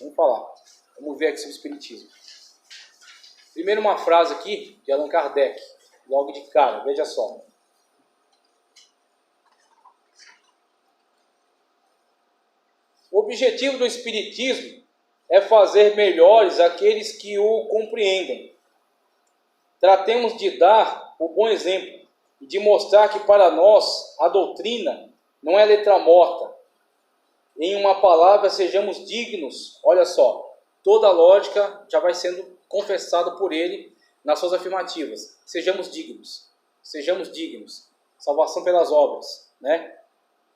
Vamos falar. Vamos ver aqui sobre o Espiritismo. Primeiro uma frase aqui de Allan Kardec, logo de cara, veja só. O objetivo do Espiritismo é fazer melhores aqueles que o compreendem. Tratemos de dar o bom exemplo e de mostrar que para nós a doutrina não é letra morta. Em uma palavra, sejamos dignos. Olha só, toda a lógica já vai sendo confessada por ele nas suas afirmativas. Sejamos dignos. Sejamos dignos. Salvação pelas obras, né?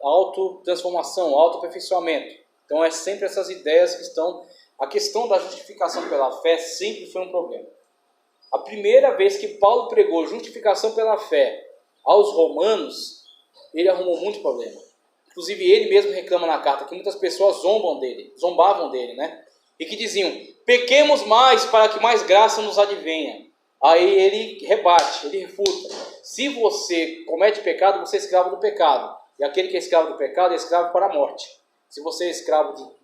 Autotransformação, autoaperfeiçoamento. Então é sempre essas ideias que estão... A questão da justificação pela fé sempre foi um problema. A primeira vez que Paulo pregou justificação pela fé aos romanos, ele arrumou muito problema. Inclusive ele mesmo reclama na carta que muitas pessoas zombavam dele, né? E que diziam, pequemos mais para que mais graça nos advenha. Aí ele rebate, ele refuta. Se você comete pecado, você é escravo do pecado. E aquele que é escravo do pecado é escravo para a morte. Se você é escravo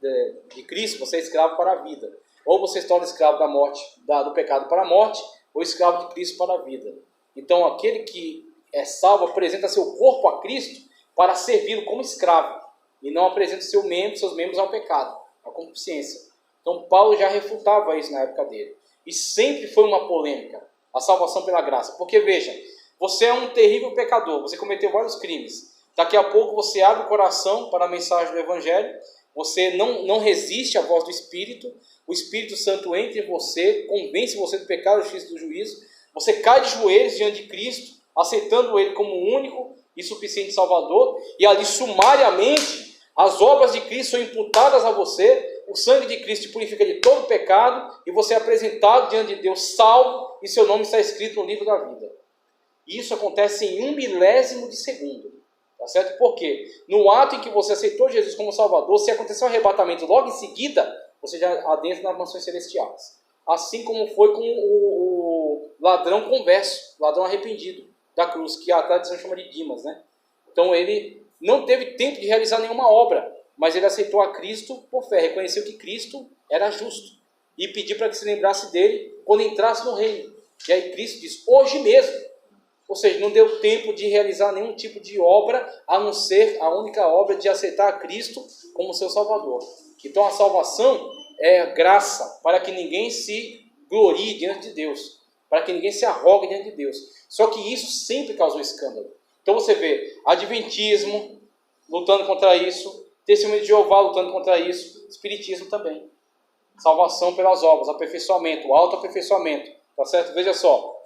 de Cristo, você é escravo para a vida. Ou você se torna escravo da morte, do pecado para a morte, ou escravo de Cristo para a vida. Então aquele que é salvo apresenta seu corpo a Cristo para servi-lo como escravo. E não apresenta seus membros ao pecado, à concupiscência. Então Paulo já refutava isso na época dele. E sempre foi uma polêmica, a salvação pela graça. Porque veja, você é um terrível pecador, você cometeu vários crimes. Daqui a pouco você abre o coração para a mensagem do Evangelho, você não resiste à voz do Espírito, o Espírito Santo entra em você, convence você do pecado, da justiça e do juízo, você cai de joelhos diante de Cristo, aceitando Ele como único e suficiente Salvador, e ali sumariamente as obras de Cristo são imputadas a você, o sangue de Cristo te purifica de todo pecado, e você é apresentado diante de Deus salvo, e seu nome está escrito no livro da vida. E isso acontece em 1/1000 de segundo. Tá certo? Porque no ato em que você aceitou Jesus como Salvador, se acontecer um arrebatamento logo em seguida, você já adentra nas mansões celestiais. Assim como foi com o ladrão converso, o ladrão arrependido da cruz, que a tradição chama de Dimas, né? Então ele não teve tempo de realizar nenhuma obra, mas ele aceitou a Cristo por fé, reconheceu que Cristo era justo e pediu para que se lembrasse dele quando entrasse no reino. E aí Cristo diz, hoje mesmo. Ou seja, não deu tempo de realizar nenhum tipo de obra, a não ser a única obra de aceitar a Cristo como seu Salvador. Então a salvação é graça para que ninguém se glorie diante de Deus, para que ninguém se arrogue diante de Deus. Só que isso sempre causou escândalo. Então você vê Adventismo lutando contra isso, Testemunho de Jeová lutando contra isso, Espiritismo também. Salvação pelas obras, aperfeiçoamento, autoaperfeiçoamento. Tá certo? Veja só.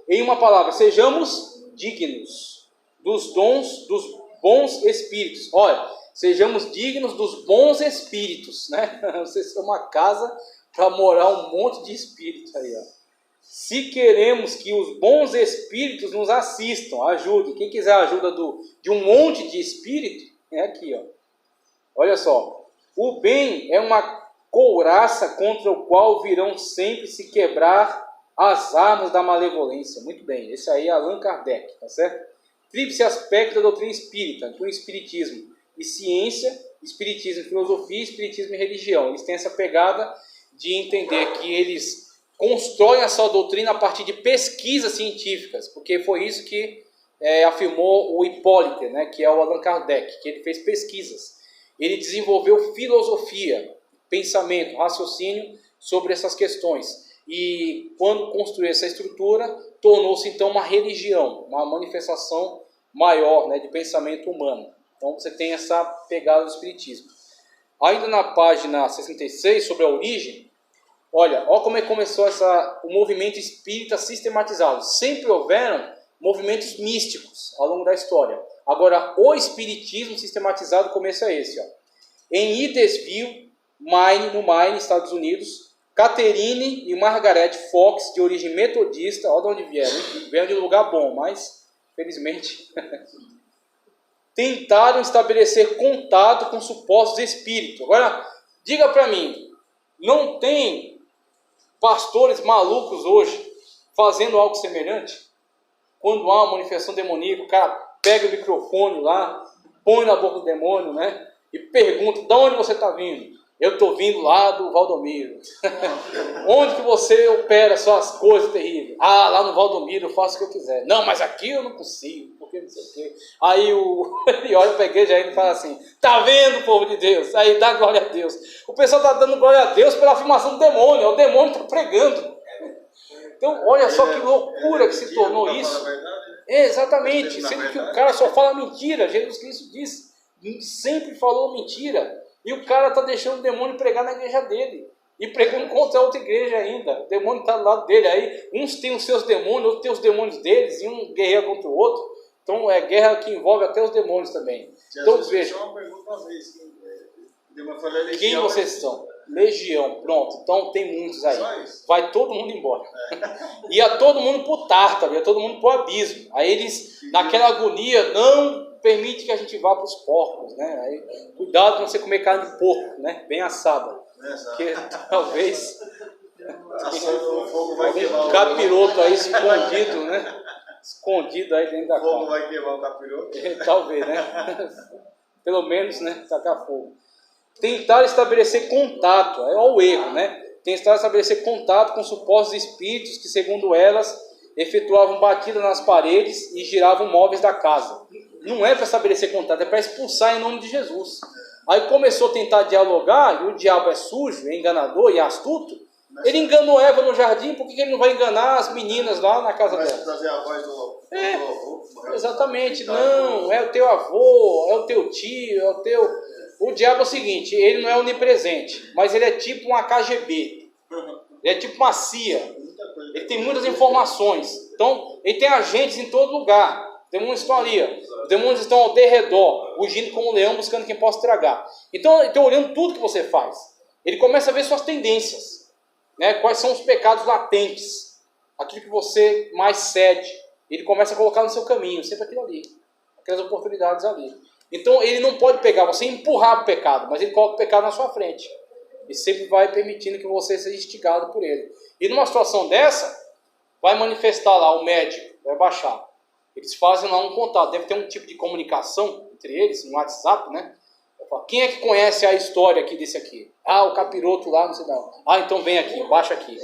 Em uma palavra, sejamos dignos dos dons dos bons espíritos. Olha, sejamos dignos dos bons espíritos, né? Vocês são uma casa para morar um monte de espíritos aí, ó. Se queremos que os bons espíritos nos assistam, ajudem. Quem quiser a ajuda de um monte de espírito, é aqui, ó. Olha só. O bem é uma couraça contra o qual virão sempre se quebrar as armas da malevolência. Muito bem, esse aí é Allan Kardec, tá certo? Tríplice aspecto da doutrina espírita, inclui espiritismo e ciência, espiritismo e filosofia, espiritismo e religião. Eles têm essa pegada de entender que eles constroem a sua doutrina a partir de pesquisas científicas, porque foi isso que afirmou o Hipólite, né, que é o Allan Kardec, que ele fez pesquisas. Ele desenvolveu filosofia, pensamento, raciocínio sobre essas questões. E quando construiu essa estrutura, tornou-se então uma religião, uma manifestação maior, né, de pensamento humano. Então você tem essa pegada do espiritismo. Ainda na página 66, sobre a origem, olha como é que começou o movimento espírita sistematizado. Sempre houveram movimentos místicos ao longo da história. Agora, o espiritismo sistematizado, o começo é esse. Ó. Em Hydesville, no Maine, Estados Unidos, Catherine e Margaret Fox, de origem metodista, olha de onde vieram, vieram de um lugar bom, mas, felizmente, tentaram estabelecer contato com supostos espíritos. Agora, diga para mim, não tem pastores malucos hoje fazendo algo semelhante? Quando há uma manifestação demoníaca, o cara pega o microfone lá, põe na boca do demônio, né? E pergunta, de onde você está vindo? Eu estou vindo lá do Valdomiro. Onde que você opera suas coisas terríveis? Ah, lá no Valdomiro eu faço o que eu quiser. Não, mas aqui eu não consigo, porque não sei o quê. Aí ele olha para a igreja e fala assim, tá vendo, povo de Deus? Aí dá glória a Deus. O pessoal está dando glória a Deus pela afirmação do demônio. O demônio está pregando. Então, olha só que loucura que se tornou isso. Exatamente, sendo que o cara só fala mentira. Jesus Cristo disse, sempre falou mentira. E o cara está deixando o demônio pregar na igreja dele. E pregando contra a outra igreja ainda. O demônio está do lado dele. Aí uns têm os seus demônios, outros têm os demônios deles. E um guerreia contra o outro. Então é guerra que envolve até os demônios também. Então veja. Quem vocês são? Legião. Pronto. Então tem muitos aí. Vai todo mundo embora. Ia todo mundo para o Tártaro. Ia todo mundo para o abismo. Aí eles, naquela agonia, não permite que a gente vá para os porcos, né? Aí, cuidado para não você comer carne de porco, né? Bem assada. Porque talvez um capiroto aí escondido, né? Escondido aí dentro da casa. O fogo vai queimar o capiroto? Talvez, né? Pelo menos, né? Tacar fogo. Tentar estabelecer contato, é o erro, né? Tentar estabelecer contato com supostos espíritos que, segundo elas, efetuavam batida nas paredes e giravam móveis da casa. Não é para estabelecer contato, é para expulsar em nome de Jesus. Aí começou a tentar dialogar, e o diabo é sujo, é enganador e astuto. Ele enganou Eva no jardim, por que ele não vai enganar as meninas lá na casa dela? Trazer a voz do avô. Exatamente, não, é o teu avô, é o teu tio, é o teu... O diabo é o seguinte, ele não é onipresente, mas ele é tipo um KGB, ele é tipo uma CIA, ele tem muitas informações, então ele tem agentes em todo lugar. Os demônios estão ali, os demônios estão ao derredor, rugindo como um leão, buscando quem possa tragar. Então ele está olhando tudo que você faz. Ele começa a ver suas tendências, né? Quais são os pecados latentes, aquilo que você mais cede. Ele começa a colocar no seu caminho, sempre aquilo ali, aquelas oportunidades ali. Então ele não pode pegar você e empurrar o pecado, mas ele coloca o pecado na sua frente. E sempre vai permitindo que você seja instigado por ele. E numa situação dessa, vai manifestar lá o médico, vai baixar. Eles fazem lá um contato, deve ter um tipo de comunicação entre eles, no WhatsApp, né? Quem é que conhece a história aqui desse aqui? Ah, o capiroto lá, não sei não. Ah, então vem aqui, baixa aqui.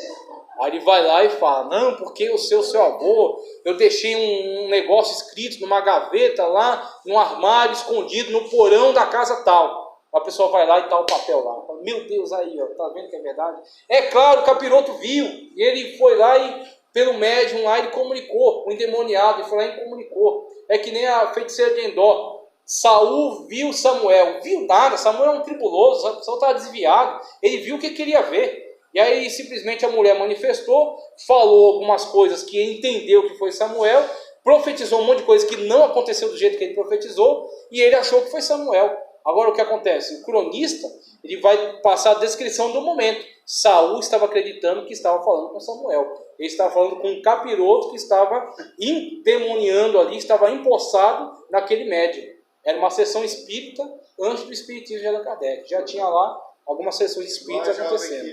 Aí ele vai lá e fala, não, porque o seu avô, eu deixei um negócio escrito numa gaveta lá, num armário escondido no porão da casa tal. A pessoa vai lá e tá o papel lá. Fala, meu Deus, aí, ó, tá vendo que é verdade? É claro, o capiroto viu, e ele foi lá e, pelo médium lá, ele comunicou, o endemoniado, ele foi lá e comunicou. É que nem a feiticeira de Endor. Saul viu Samuel, viu nada, Samuel é um tribuloso, Saul estava desviado, ele viu o que queria ver. E aí simplesmente a mulher manifestou, falou algumas coisas que entendeu que foi Samuel, profetizou um monte de coisas que não aconteceu do jeito que ele profetizou, e ele achou que foi Samuel. Agora o que acontece? O cronista, ele vai passar a descrição do momento. Saul estava acreditando que estava falando com Samuel. Ele estava falando com um capiroto que estava endemoniando ali, estava empossado naquele médium. Era uma sessão espírita antes do espiritismo de Allan Kardec. Já tinha lá algumas sessões espíritas acontecendo.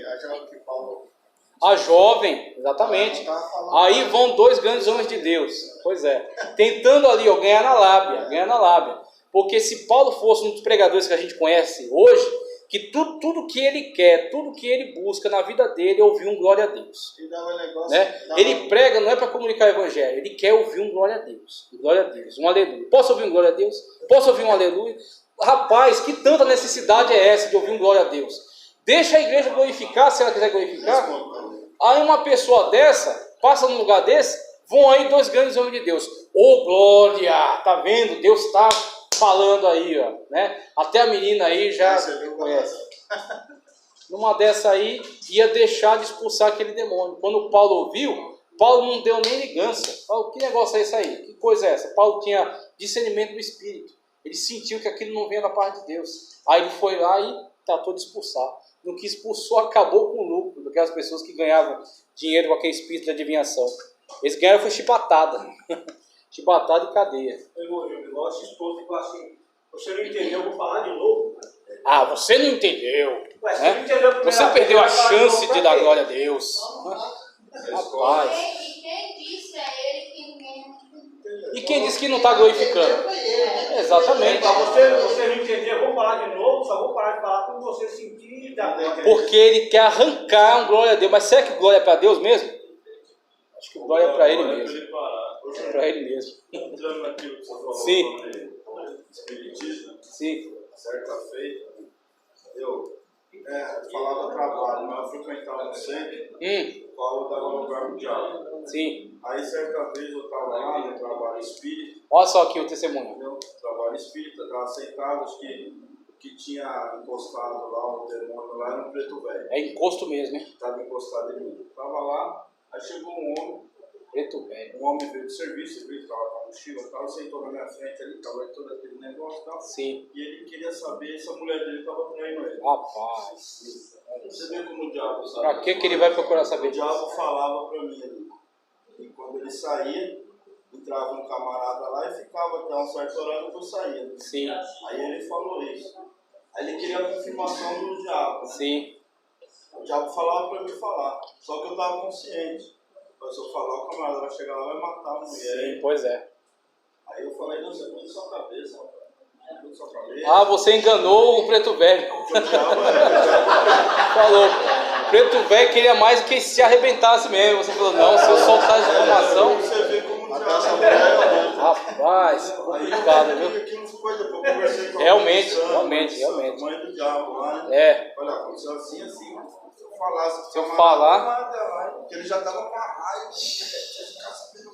A jovem, exatamente. Aí vão dois grandes homens de Deus. Pois é. Tentando ali, ó, ganhar na lábia. Porque se Paulo fosse um dos pregadores que a gente conhece hoje, que tudo que ele quer, tudo que ele busca na vida dele é ouvir um glória a Deus. Né? Ele prega não é para comunicar o evangelho, ele quer ouvir um glória a Deus. Glória a Deus, um aleluia. Posso ouvir um glória a Deus? Posso ouvir um aleluia? Rapaz, que tanta necessidade é essa de ouvir um glória a Deus? Deixa a igreja glorificar, se ela quiser glorificar. Aí uma pessoa dessa, passa num lugar desse, vão aí dois grandes homens de Deus. Ô glória, tá vendo? Deus está falando aí, ó, né? Até a menina aí já conhece. Numa dessa aí, ia deixar de expulsar aquele demônio. Quando Paulo ouviu, Paulo não deu nem ligança. Falou, que negócio é isso aí? Que coisa é essa? Paulo tinha discernimento do Espírito. Ele sentiu que aquilo não vinha da parte de Deus. Aí ele foi lá e tratou de expulsar. No que expulsou, acabou com o lucro daquelas pessoas que ganhavam dinheiro com aquele espírito de adivinhação. Eles ganharam foi chibatada. Chibatada e cadeia. O negócio esposo ficou assim, você não entendeu, eu vou falar de novo. Ah, você não entendeu. Ué, né? não entendeu você perdeu a chance de dar glória a Deus. Rapaz. E quem disse a ele que ninguém... E quem disse que não está glorificando? Exatamente. Para você não entender, eu vou falar de novo, só vou parar de falar quando você sentir. Porque ele quer arrancar um glória a Deus. Mas será que glória é para Deus mesmo? Acho que glória é para ele mesmo. É para ele mesmo. Entrando naquilo que você falou Sim. sobre espiritismo, Sim. certa feita, eu falava trabalho, mas eu frequentava um centro, o qual eu dava lugar no diabo. Sim. Aí certa vez eu estava lá no trabalho espírita, Olha só aqui o testemunho. meu trabalho espírita, estava sentado, acho que tinha encostado lá, o demônio lá, era um preto velho. É encosto mesmo, hein? Estava encostado em mim. Estava lá, aí chegou um homem. Preto velho. Um homem veio do serviço, ele estava com a mochila e tal, sentou na minha frente ali, estava todo aquele negócio e tal. Sim. E ele queria saber se a mulher dele estava traindo ele. Rapaz. Você vê como o diabo sabe. Pra que ele vai procurar saber O diabo falava para mim ali. E quando ele saía, entrava um camarada lá e ficava até um certo horário, depois saía. Sim. Aí ele falou isso. Aí ele queria a confirmação do diabo. Sim. O diabo falava para mim falar, só que eu estava consciente. Mas se eu falar, o camarada vai chegar lá e vai matar a mulher. Sim, pois é. Aí eu falei, não, você põe sua cabeça, rapaz. Põe sua cabeça. Ah, você enganou o preto velho. O diabo Falou. O preto velho queria mais do que se arrebentasse mesmo. Você falou, não, se eu soltar essa informação. Você vê como o diabo é. Rapaz, complicado, viu? Aquilo ficou depois, eu conversei com a Realmente. mãe do diabo lá, né? É. Olha, aconteceu assim. Se eu falasse, Se eu falar, porque ele já estava com a raiva.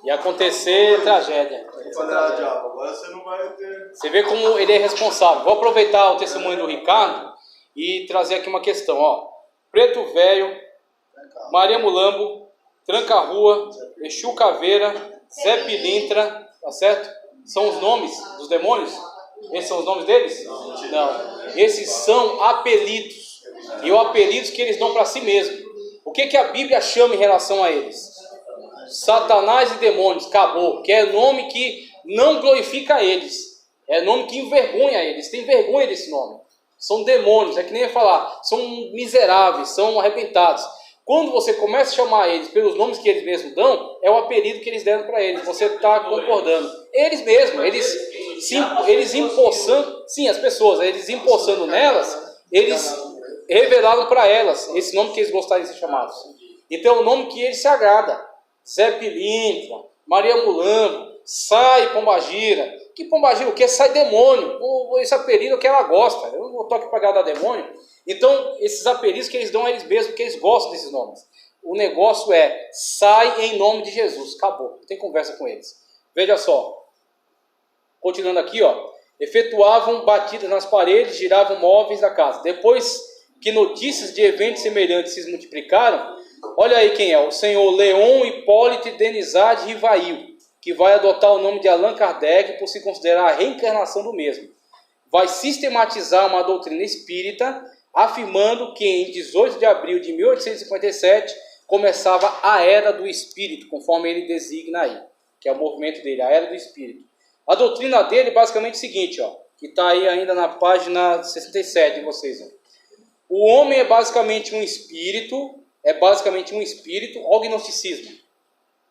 ia acontecer tragédia. Eu falei, ah, diabo, agora você não vai ter. Você vê como ele é responsável. Vou aproveitar o testemunho do Ricardo e trazer aqui uma questão. Ó. Preto Velho, Maria Mulambo, Tranca-Rua, Exu Caveira, Zé Pilintra, tá certo? São os nomes dos demônios? Esses são os nomes deles? Não. Esses são apelidos. E os apelidos que eles dão para si mesmos. O que a Bíblia chama em relação a eles? Satanás e demônios, acabou. Que é nome que não glorifica eles. É nome que envergonha eles. Tem vergonha desse nome. São demônios, é que nem eu ia falar. São miseráveis, são arrebentados. Quando você começa a chamar eles pelos nomes que eles mesmos dão, é o apelido que eles deram para eles. Você está concordando. Eles mesmos, eles empossando, sim, as pessoas, eles empossando nelas, eles revelaram para elas esse nome que eles gostariam de ser chamados. Então é o nome que eles se agrada. Zé Pilintra, Maria Mulambo, Sai Pombagira. Que Pombagira o que? Sai demônio. Esse apelido que ela gosta. Eu não estou aqui para agradar demônio. Então, esses apelidos que eles dão a eles mesmos, porque eles gostam desses nomes. O negócio é, sai em nome de Jesus. Acabou. Não tem conversa com eles. Veja só. Continuando aqui, ó. Efetuavam batidas nas paredes, giravam móveis da casa. Depois que notícias de eventos semelhantes se multiplicaram, olha aí quem é. O senhor Leon Hipólito Denizade Rivail, que vai adotar o nome de Allan Kardec por se considerar a reencarnação do mesmo. Vai sistematizar uma doutrina espírita, afirmando que em 18 de abril de 1857 começava a Era do Espírito, conforme ele designa aí, que é o movimento dele, a Era do Espírito. A doutrina dele é basicamente o seguinte, ó, que está aí ainda na página 67 de vocês. Ó. O homem é basicamente um espírito, olha o gnosticismo.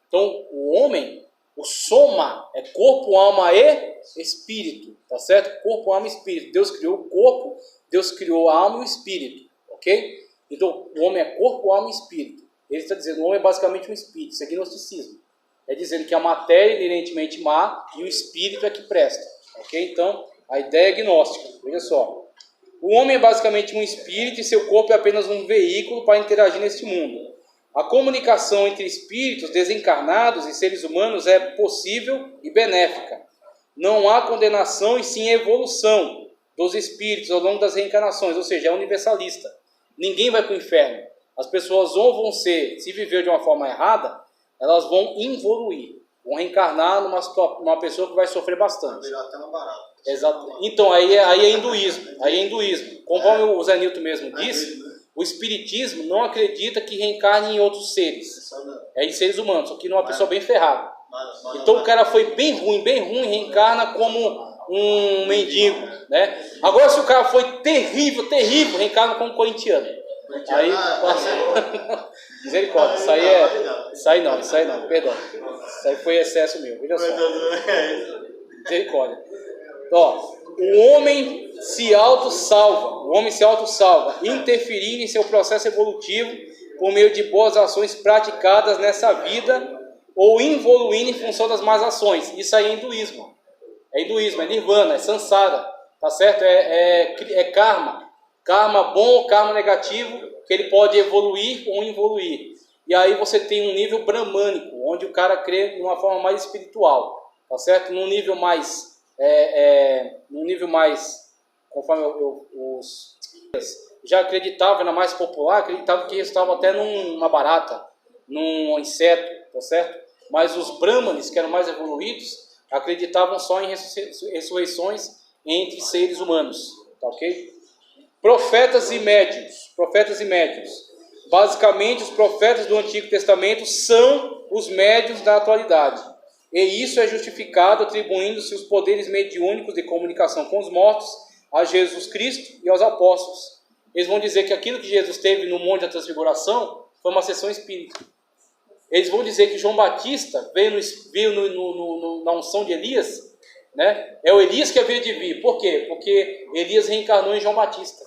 Então, o homem, o soma é corpo, alma e espírito, tá certo? Corpo, alma e espírito. Deus criou o corpo, Deus criou a alma e o espírito, ok? Então, o homem é corpo, alma e espírito. Ele está dizendo que o homem é basicamente um espírito, isso é gnosticismo. É dizendo que a matéria é inerentemente má e o espírito é que presta, ok? Então, a ideia é gnóstica, veja só. O homem é basicamente um espírito e seu corpo é apenas um veículo para interagir neste mundo. A comunicação entre espíritos desencarnados e seres humanos é possível e benéfica. Não há condenação e sim evolução dos espíritos ao longo das reencarnações, ou seja, é universalista. Ninguém vai para o inferno. As pessoas ou vão ser, se viver de uma forma errada, elas vão evoluir, vão reencarnar numa pessoa que vai sofrer bastante. Virar até uma barata. Exato. Então, aí é hinduísmo. Conforme o Zé Newton mesmo disse, o espiritismo não acredita que reencarne em outros seres. É em seres humanos, só que numa pessoa bem ferrada. Então o cara foi bem ruim, reencarna como um mendigo, né? Agora se o cara foi terrível, reencarna como corintiano. Aí, misericórdia, isso aí é Isso aí não, perdão. Isso aí foi excesso meu, veja só. Misericórdia. Ó, o homem se autossalva, interferindo em seu processo evolutivo por meio de boas ações praticadas nessa vida ou involuindo em função das más ações. Isso aí é hinduísmo. É nirvana, é samsara, tá certo? É karma. Karma bom ou karma negativo, que ele pode evoluir ou involuir. E aí você tem um nível brahmânico, onde o cara crê de uma forma mais espiritual, tá certo? Num nível mais, conforme os já acreditavam, na mais popular, acreditavam que estava até numa barata, num inseto, tá certo? Mas os brahmanes, que eram mais evoluídos, acreditavam só em ressurreições entre seres humanos, tá ok? Profetas e médiuns. Basicamente, os profetas do Antigo Testamento são os médiuns da atualidade. E isso é justificado atribuindo-se os poderes mediúnicos de comunicação com os mortos a Jesus Cristo e aos apóstolos. Eles vão dizer que aquilo que Jesus teve no Monte da Transfiguração foi uma sessão espírita. Eles vão dizer que João Batista veio na unção de Elias, né? É o Elias que havia de vir. Por quê? Porque Elias reencarnou em João Batista.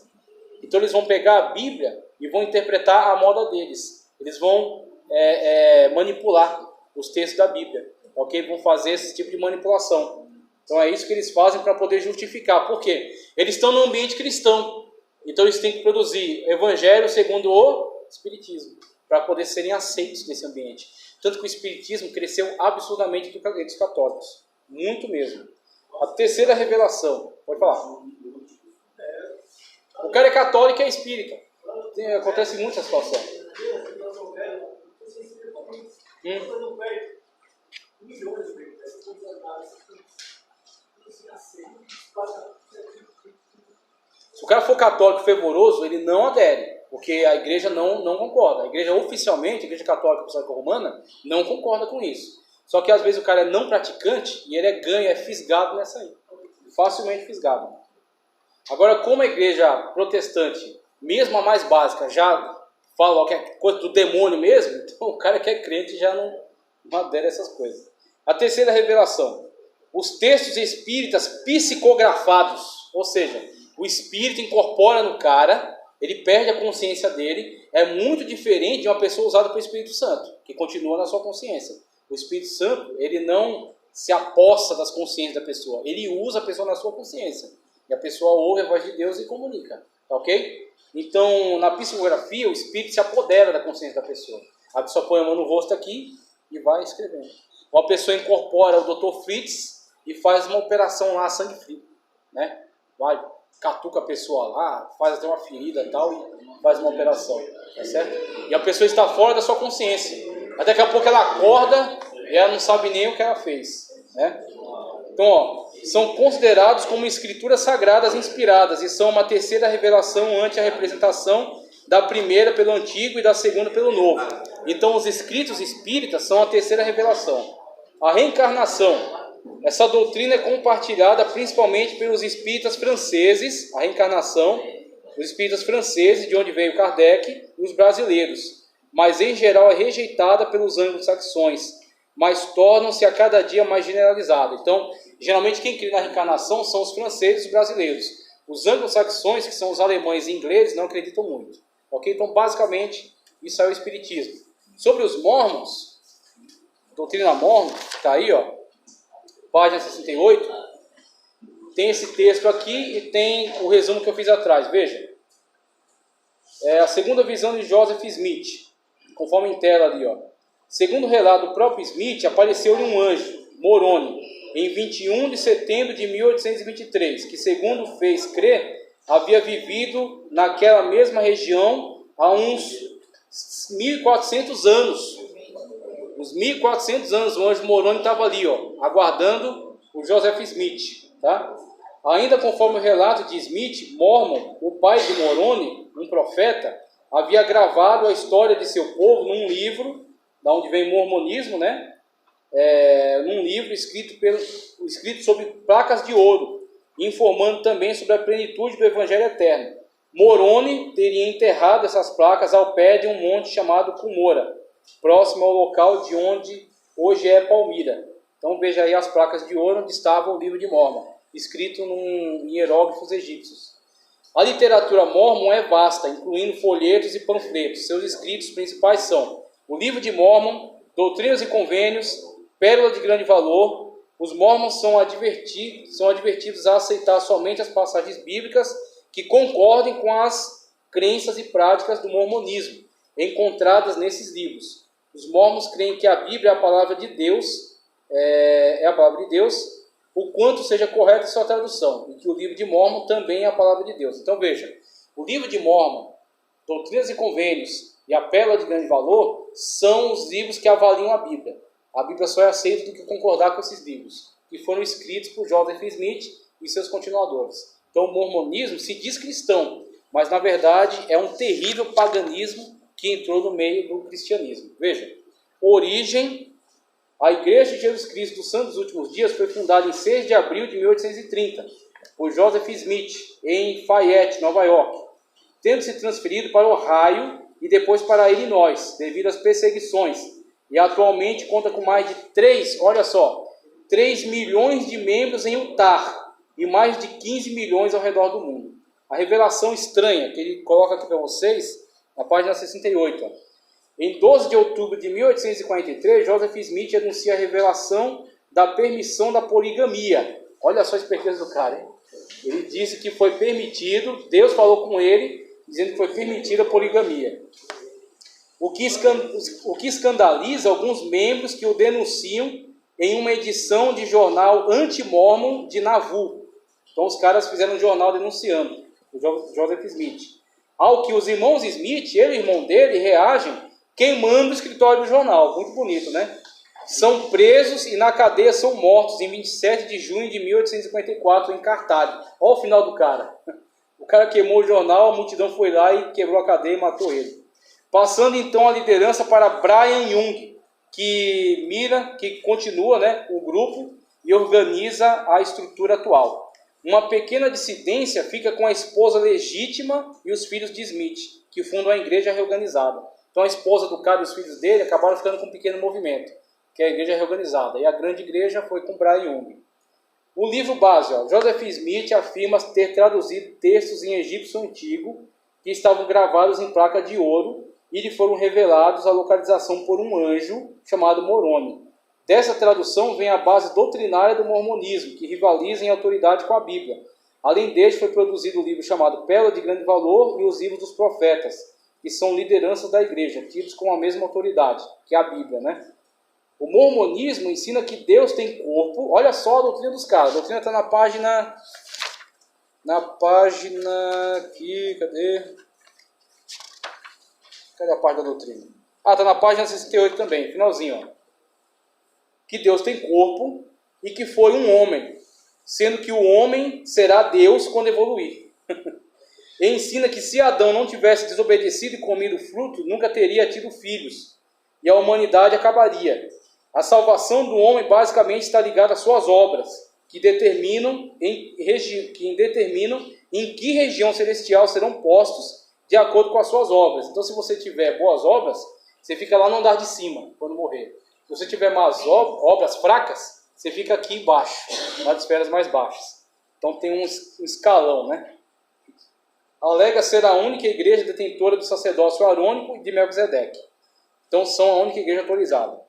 Então eles vão pegar a Bíblia e vão interpretar a moda deles. Eles vão manipular os textos da Bíblia, ok? Vão fazer esse tipo de manipulação. Então é isso que eles fazem para poder justificar. Por quê? Eles estão no ambiente cristão. Então eles têm que produzir evangelho segundo o Espiritismo, para poder serem aceitos nesse ambiente. Tanto que o Espiritismo cresceu absurdamente entre os católicos. Muito mesmo. A terceira revelação. Pode falar. O cara é católico e é espírita. Acontece muito essa situação. Se o cara for católico fervoroso, ele não adere, porque a igreja não concorda. A igreja oficialmente, a igreja católica apostólica romana, não concorda com isso. Só que às vezes o cara é não praticante e ele é fisgado nessa aí. Facilmente fisgado. Agora, como a igreja protestante, mesmo a mais básica, já fala que é coisa do demônio mesmo, então o cara que é crente já não adere a essas coisas. A terceira revelação. Os textos espíritas psicografados, ou seja, o espírito incorpora no cara, ele perde a consciência dele, é muito diferente de uma pessoa usada pelo Espírito Santo, que continua na sua consciência. O Espírito Santo, ele não se apossa das consciências da pessoa, ele usa a pessoa na sua consciência. E a pessoa ouve a voz de Deus e comunica, tá ok? Então, na psicografia, o espírito se apodera da consciência da pessoa. A pessoa põe a mão no rosto aqui e vai escrevendo. Ou a pessoa incorpora o Dr. Fritz e faz uma operação lá, sangue frio, né? Vai, catuca a pessoa lá, faz até uma ferida e tal, e faz uma operação, tá certo? E a pessoa está fora da sua consciência. Até daqui a pouco ela acorda e ela não sabe nem o que ela fez, né? Então, ó, são considerados como escrituras sagradas inspiradas e são uma terceira revelação ante a representação da primeira pelo Antigo e da segunda pelo Novo. Então, os escritos espíritas são a terceira revelação. A reencarnação. Essa doutrina é compartilhada principalmente pelos espíritas franceses, a reencarnação, os espíritas franceses, de onde veio Kardec, e os brasileiros, mas em geral é rejeitada pelos anglo-saxões, mas tornam-se a cada dia mais generalizadas. Então, geralmente quem crê na reencarnação são os franceses e os brasileiros. Os anglo-saxões, que são os alemães e ingleses, não acreditam muito. Ok? Então, basicamente, isso é o espiritismo. Sobre os mormons, doutrina mormon, que está aí, ó, página 68, tem esse texto aqui e tem o resumo que eu fiz atrás. Veja. É a segunda visão de Joseph Smith, conforme em tela ali, ó. Segundo o relato do próprio Smith, apareceu-lhe um anjo, Moroni, em 21 de setembro de 1823, que, segundo fez crer, havia vivido naquela mesma região há uns 1.400 anos. Uns 1.400 anos o anjo Moroni estava ali, ó, aguardando o Joseph Smith. Tá? Ainda conforme o relato de Smith, Mormon, o pai de Moroni, um profeta, havia gravado a história de seu povo num livro, da onde vem o mormonismo, né? Num livro escrito sobre placas de ouro, informando também sobre a plenitude do Evangelho Eterno. Moroni teria enterrado essas placas ao pé de um monte chamado Cumora, próximo ao local de onde hoje é Palmira. Então veja aí as placas de ouro onde estava o livro de Mórmon, escrito em hieróglifos egípcios. A literatura mórmon é vasta, incluindo folhetos e panfletos. Seus escritos principais são o livro de Mórmon, Doutrinas e Convênios, Pérola de Grande Valor. Os mórmons são advertidos a aceitar somente as passagens bíblicas que concordem com as crenças e práticas do mormonismo, encontradas nesses livros. Os mórmons creem que a Bíblia é a palavra de Deus, o quanto seja correta sua tradução, e que o livro de Mórmon também é a palavra de Deus. Então veja, o livro de Mórmon, Doutrinas e Convênios e a Pérola de Grande Valor são os livros que avaliam a Bíblia. A Bíblia só é aceita do que concordar com esses livros, que foram escritos por Joseph Smith e seus continuadores. Então o mormonismo se diz cristão, mas na verdade é um terrível paganismo que entrou no meio do cristianismo. Veja, origem. A Igreja de Jesus Cristo dos Santos dos Últimos Dias foi fundada em 6 de abril de 1830 por Joseph Smith em Fayette, Nova York, tendo se transferido para Ohio e depois para Illinois, devido às perseguições, e atualmente conta com mais de 3 milhões de membros em Utah e mais de 15 milhões ao redor do mundo. A revelação estranha, que ele coloca aqui para vocês, na página 68, Em 12 de outubro de 1843, Joseph Smith anuncia a revelação da permissão da poligamia. Olha só a esperteza do cara, hein? Ele disse que foi permitido, Deus falou com ele, dizendo que foi permitida a poligamia. O que escandaliza alguns membros que o denunciam em uma edição de jornal anti-mormon de Nauvoo. Então os caras fizeram um jornal denunciando o Joseph Smith. Ao que os irmãos Smith, ele e o irmão dele, reagem queimando o escritório do jornal. Muito bonito, né? São presos e na cadeia são mortos em 27 de junho de 1854 em Carthage. Olha o final do cara. O cara queimou o jornal, a multidão foi lá e quebrou a cadeia e matou ele. Passando então a liderança para Brian Young, que continua, né, o grupo e organiza a estrutura atual. Uma pequena dissidência fica com a esposa legítima e os filhos de Smith, que fundam a igreja reorganizada. Então a esposa do cara e os filhos dele acabaram ficando com um pequeno movimento, que é a igreja reorganizada. E a grande igreja foi com Brian Young. O livro base, Joseph Smith afirma ter traduzido textos em egípcio antigo que estavam gravados em placa de ouro e lhe foram revelados a localização por um anjo chamado Moroni. Dessa tradução vem a base doutrinária do mormonismo, que rivaliza em autoridade com a Bíblia. Além deste, foi produzido o livro chamado Pérola de Grande Valor e os livros dos profetas, que são lideranças da igreja, tidos com a mesma autoridade, que é a Bíblia, né? O mormonismo ensina que Deus tem corpo. Olha só a doutrina dos caras. A doutrina está na página aqui, cadê a página da doutrina? Está na página 68 também, finalzinho, que Deus tem corpo e que foi um homem, sendo que o homem será Deus quando evoluir. E ensina que se Adão não tivesse desobedecido e comido o fruto, nunca teria tido filhos, e a humanidade acabaria. A salvação do homem basicamente está ligada às suas obras, que determinam em que região celestial serão postos de acordo com as suas obras. Então, se você tiver boas obras, você fica lá no andar de cima, quando morrer. Se você tiver más obras fracas, você fica aqui embaixo, nas esferas mais baixas. Então tem um escalão, né? Alega ser a única igreja detentora do sacerdócio arônico e de Melquisedeque. Então são a única igreja autorizada.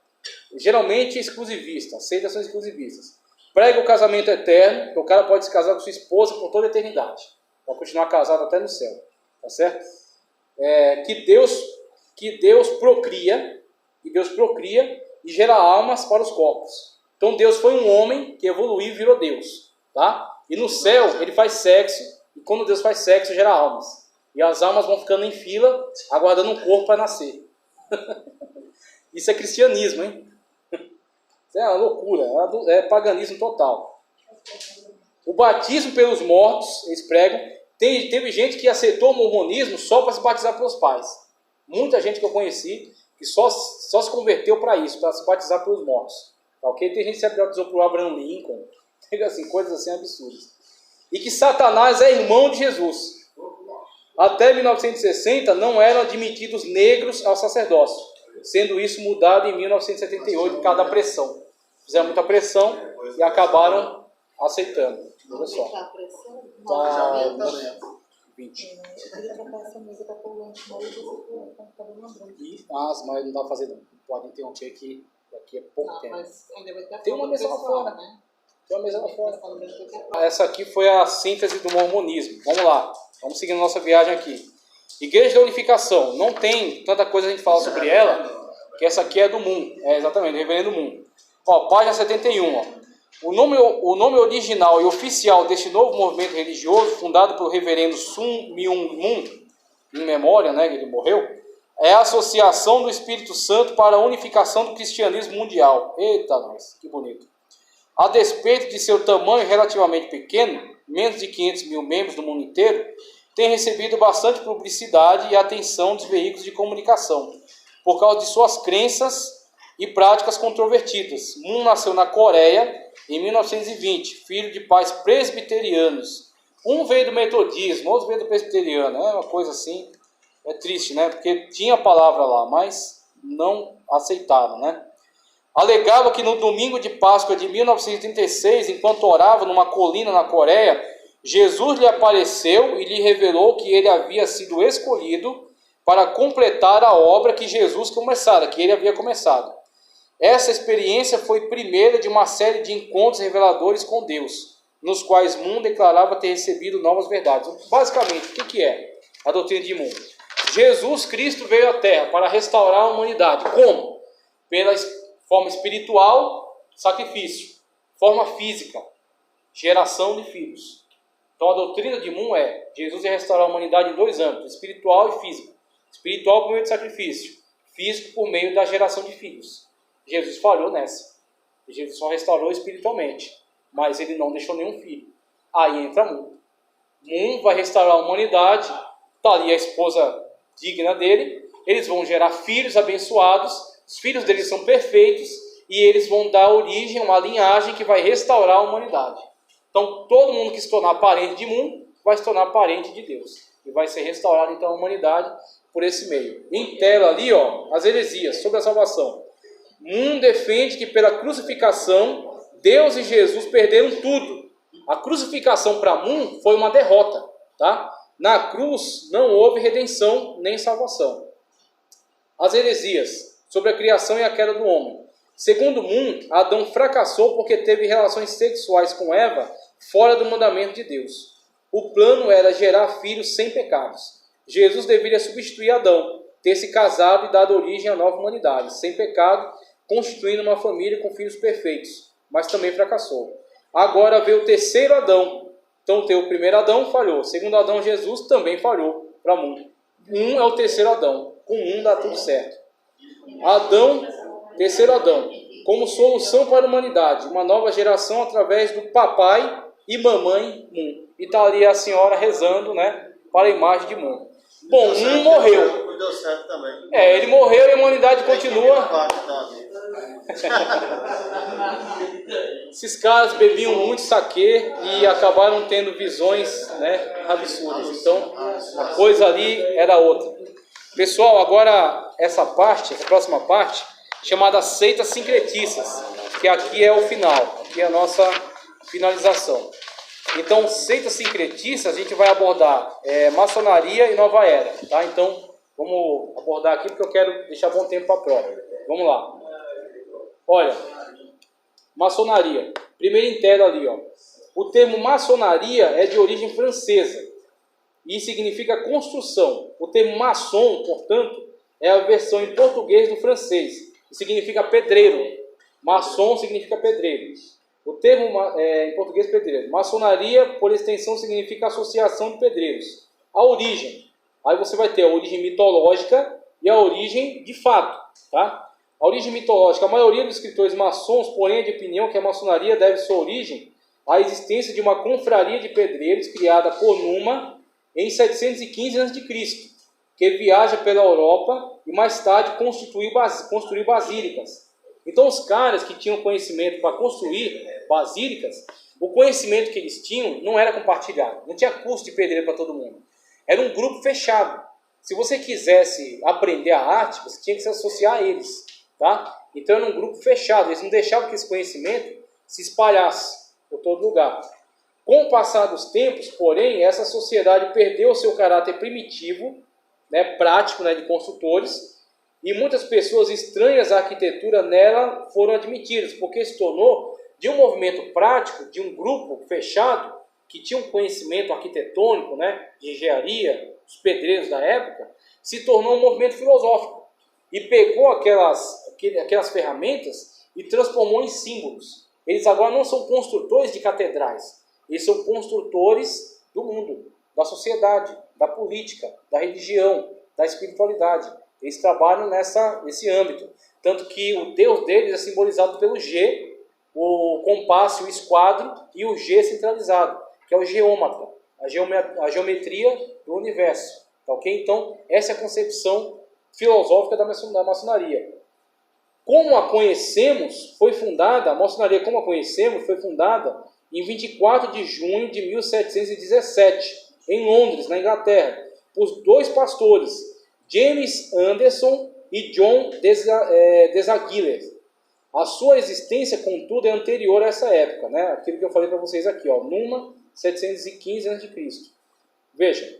Geralmente exclusivista, seitas são exclusivistas. Prega o casamento eterno, que o cara pode se casar com sua esposa por toda a eternidade. Vai continuar casado até no céu. Tá certo? Que Deus procria e gera almas para os corpos. Então Deus foi um homem que evoluiu e virou Deus. Tá? E no céu ele faz sexo. E quando Deus faz sexo, gera almas. E as almas vão ficando em fila, aguardando um corpo para nascer. Isso é cristianismo, hein? Isso é uma loucura, é paganismo total. O batismo pelos mortos, eles pregam. Teve gente que aceitou o mormonismo só para se batizar pelos pais. Muita gente que eu conheci que só se converteu para isso, para se batizar pelos mortos. Tá, okay? Tem gente que se batizou por Abraham Lincoln, assim, coisas assim absurdas. E que Satanás é irmão de Jesus. Até 1960 não eram admitidos negros ao sacerdócio. sendo isso mudado em 1978 por causa da pressão. Fizeram muita pressão e acabaram aceitando. Olha só. Tá a pressão? Tá 20. Eu queria trocar essa mesa para pôr o lanche mal e você tá lembrando. Mas não dá pra fazer não. Pode interromper aqui. Daqui é pouco tempo. Mas ainda vai ter Tem uma mesa lá fora. né? Tem uma mesa lá fora. Essa aqui foi a síntese do mormonismo. Vamos lá. Vamos seguindo nossa viagem aqui. Igreja da Unificação. Não tem tanta coisa a gente fala sobre ela, que essa aqui é do Moon. É exatamente, do Reverendo Moon. Ó, página 71. Ó. O nome original e oficial deste novo movimento religioso, fundado pelo Reverendo Sun Myung Moon, em memória, né, que ele morreu, é a Associação do Espírito Santo para a Unificação do Cristianismo Mundial. Eita, nós, que bonito. A despeito de seu tamanho relativamente pequeno, menos de 500 mil membros no mundo inteiro, tem recebido bastante publicidade e atenção dos veículos de comunicação, por causa de suas crenças e práticas controvertidas. Moon nasceu na Coreia em 1920, filho de pais presbiterianos. Um veio do metodismo, outro veio do presbiteriano. É uma coisa assim, é triste, né? Porque tinha a palavra lá, mas não aceitaram, né? Alegava que no domingo de Páscoa de 1936, enquanto orava numa colina na Coreia, Jesus lhe apareceu e lhe revelou que ele havia sido escolhido para completar a obra que Jesus começara, que ele havia começado. Essa experiência foi primeira de uma série de encontros reveladores com Deus, nos quais Moon declarava ter recebido novas verdades. Basicamente, o que é a doutrina de Moon? Jesus Cristo veio à Terra para restaurar a humanidade. Como? Pela forma espiritual, sacrifício. Forma física, geração de filhos. Então a doutrina de Moon é: Jesus ia restaurar a humanidade em dois âmbitos, espiritual e físico. Espiritual por meio de sacrifício, físico por meio da geração de filhos. Jesus falhou nessa. Jesus só restaurou espiritualmente, mas ele não deixou nenhum filho. Aí entra Moon. Moon vai restaurar a humanidade, está ali a esposa digna dele, eles vão gerar filhos abençoados, os filhos deles são perfeitos, e eles vão dar origem a uma linhagem que vai restaurar a humanidade. Então, todo mundo que se tornar parente de Moon vai se tornar parente de Deus. E vai ser restaurado, então, a humanidade por esse meio. Em tela ali, ó, as heresias sobre a salvação. Moon defende que pela crucificação, Deus e Jesus perderam tudo. A crucificação para Moon foi uma derrota. Tá? Na cruz não houve redenção nem salvação. As heresias sobre a criação e a queda do homem. Segundo Moon, Adão fracassou porque teve relações sexuais com Eva fora do mandamento de Deus. O plano era gerar filhos sem pecados. Jesus deveria substituir Adão, ter se casado e dado origem à nova humanidade, sem pecado, constituindo uma família com filhos perfeitos, mas também fracassou. Agora veio o terceiro Adão. Então tem o primeiro Adão, falhou. O segundo Adão, Jesus, também falhou para Moon. Um é o terceiro Adão. Com um dá tudo certo. Adão, terceiro Adão, como solução para a humanidade, uma nova geração através do papai e mamãe Moon. E está ali a senhora rezando, né, para a imagem de Moon. Bom, um morreu. Deu certo também. Ele morreu e a humanidade continua. Esses caras bebiam muito saquê e acabaram tendo visões, né, absurdas. Então, a coisa ali era outra. Pessoal, agora essa próxima parte, chamada seitas sincretistas, que aqui é o final, aqui é a nossa finalização. Então, seitas sincretistas, a gente vai abordar maçonaria e nova era, tá? Então, vamos abordar aqui porque eu quero deixar bom tempo para a prova. Vamos lá. Olha, maçonaria. Primeiro em tela ali, ó. O termo maçonaria é de origem francesa e significa construção. O termo maçom, portanto, é a versão em português do francês e significa pedreiro. Maçom significa pedreiro. O termo em português pedreiro. Maçonaria, por extensão, significa associação de pedreiros. A origem. Aí você vai ter a origem mitológica e a origem de fato, tá? A origem mitológica. A maioria dos escritores maçons, porém, é de opinião que a maçonaria deve sua origem à existência de uma confraria de pedreiros criada por Numa em 715 a.C., que viaja pela Europa e mais tarde construiu basílicas. Então os caras que tinham conhecimento para construir basílicas, o conhecimento que eles tinham não era compartilhado, não tinha curso de pedreiro para todo mundo. Era um grupo fechado. se você quisesse aprender a arte, você tinha que se associar a eles, tá? Então era um grupo fechado, eles não deixavam que esse conhecimento se espalhasse por todo lugar. Com o passar dos tempos, porém, essa sociedade perdeu o seu caráter primitivo, né, prático, né, de construtores, e muitas pessoas estranhas à arquitetura nela foram admitidas, porque se tornou de um movimento prático, de um grupo fechado, que tinha um conhecimento arquitetônico, né, de engenharia, os pedreiros da época, se tornou um movimento filosófico. E pegou aquelas ferramentas e transformou em símbolos. Eles agora não são construtores de catedrais, eles são construtores do mundo, da sociedade, da política, da religião, da espiritualidade. Eles trabalham nesse âmbito. Tanto que o Deus deles é simbolizado pelo G, o compasso, o esquadro e o G centralizado, que é o geômatra, a geometria do universo. Tá, ok? Então, essa é a concepção filosófica da maçonaria. Como a conhecemos, foi fundada, a maçonaria como a conhecemos, foi fundada em 24 de junho de 1717, em Londres, na Inglaterra, por dois pastores, James Anderson e John Desaguilar. A sua existência, contudo, é anterior a essa época, né? Aquilo que eu falei para vocês aqui, ó, Numa, 715 a.C. Veja,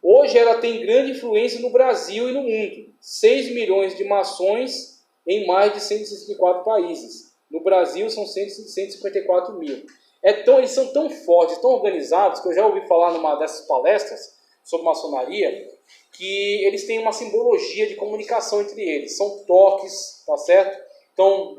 hoje ela tem grande influência no Brasil e no mundo. 6 milhões de maçons em mais de 164 países. No Brasil são 154 mil. Eles são tão fortes, tão organizados, que eu já ouvi falar numa dessas palestras sobre maçonaria, que eles têm uma simbologia de comunicação entre eles. São toques, tá certo? Então,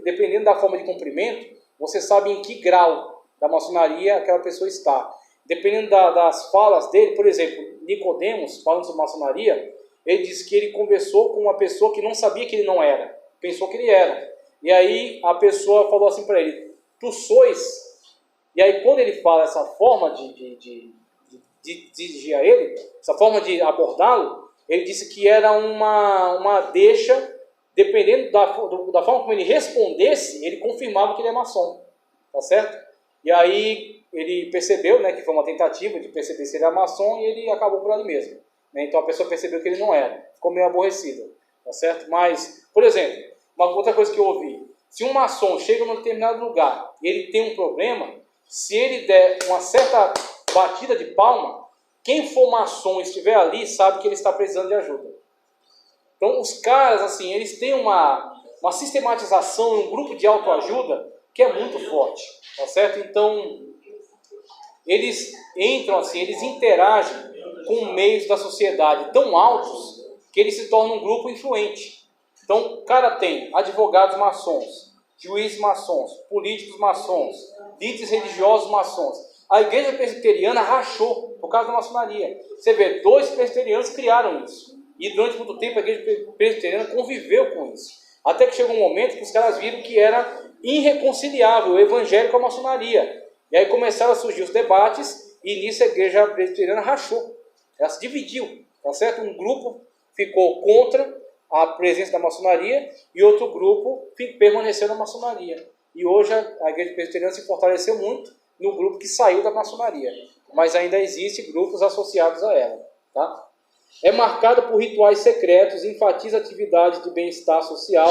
dependendo da forma de comprimento, você sabe em que grau da maçonaria aquela pessoa está. Dependendo das falas dele, por exemplo, Nicodemos, falando sobre maçonaria, ele disse que ele conversou com uma pessoa que não sabia que ele não era, pensou que ele era. E aí a pessoa falou assim para ele, tu sois. E aí quando ele fala essa forma de dirigir a ele, essa forma de abordá-lo, ele disse que era uma deixa, dependendo da forma como ele respondesse, ele confirmava que ele é maçom, tá certo? E aí ele percebeu, né, que foi uma tentativa de perceber se ele era maçom, e ele acabou por ali mesmo, né? Então a pessoa percebeu que ele não era, ficou meio aborrecida, tá certo? Mas, por exemplo, uma outra coisa que eu ouvi, se um maçom chega num determinado lugar e ele tem um problema, se ele der uma certa batida de palma, quem for maçom e estiver ali sabe que ele está precisando de ajuda. Então os caras, assim, eles têm uma sistematização, um grupo de autoajuda que é muito forte, tá certo? Então eles entram assim, eles interagem com meios da sociedade tão altos que eles se tornam um grupo influente. Então o cara tem advogados maçons, juízes maçons, políticos maçons, líderes religiosos maçons. A igreja presbiteriana rachou por causa da maçonaria. Você vê, 2 presbiterianos criaram isso. E durante muito tempo a igreja presbiteriana conviveu com isso. Até que chegou um momento que os caras viram que era irreconciliável o evangelho com a maçonaria. E aí começaram a surgir os debates e nisso a igreja presbiteriana rachou. Ela se dividiu, tá certo? Um grupo ficou contra a presença da maçonaria e outro grupo permaneceu na maçonaria. E hoje a igreja presbiteriana se fortaleceu muito no grupo que saiu da maçonaria, mas ainda existem grupos associados a ela, tá? É marcada por rituais secretos, enfatiza atividades de bem-estar social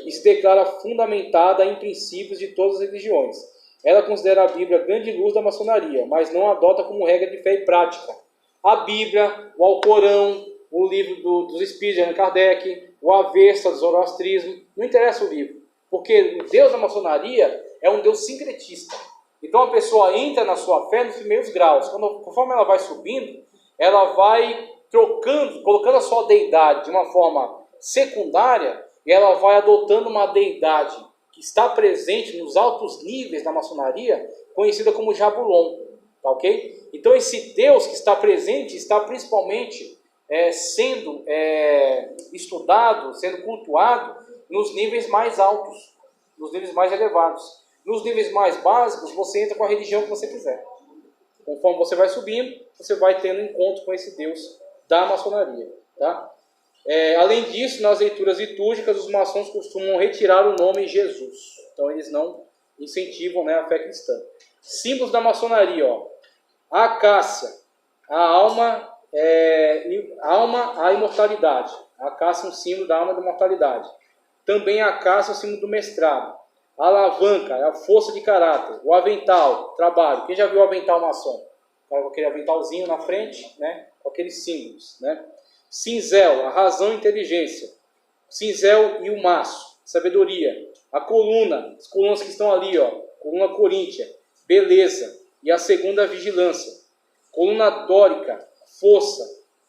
e se declara fundamentada em princípios de todas as religiões. Ela considera a Bíblia a grande luz da maçonaria, mas não adota como regra de fé e prática. A Bíblia, o Alcorão, o livro dos Espíritos de Allan Kardec, o Avesta do Zoroastrismo, não interessa o livro, porque o Deus da maçonaria é um Deus sincretista. Então a pessoa entra na sua fé nos primeiros graus. Conforme ela vai subindo, ela vai colocando a sua deidade de uma forma secundária, e ela vai adotando uma deidade que está presente nos altos níveis da maçonaria, conhecida como Jabulon. Tá, ok? Então esse Deus que está presente está principalmente sendo estudado, sendo cultuado nos níveis mais altos, nos níveis mais elevados. Nos níveis mais básicos, você entra com a religião que você quiser. Conforme você vai subindo, você vai tendo encontro com esse Deus da maçonaria. Tá? Além disso, nas leituras litúrgicas, os maçons costumam retirar o nome Jesus. Então, eles não incentivam, né, a fé cristã. Símbolos da maçonaria, ó. A acácia, a alma alma, a imortalidade. A caça é um símbolo da alma da imortalidade. Também a caça é um símbolo do mestrado. A alavanca é a força de caráter. O avental, trabalho. Quem já viu o avental maçom? Com aquele aventalzinho na frente, né? Com aqueles símbolos, né? Cinzel, a razão e inteligência. Cinzel e o maço, sabedoria. A coluna, as colunas que estão ali, ó. Coluna coríntia, beleza. E a segunda, a vigilância. Coluna dórica, força,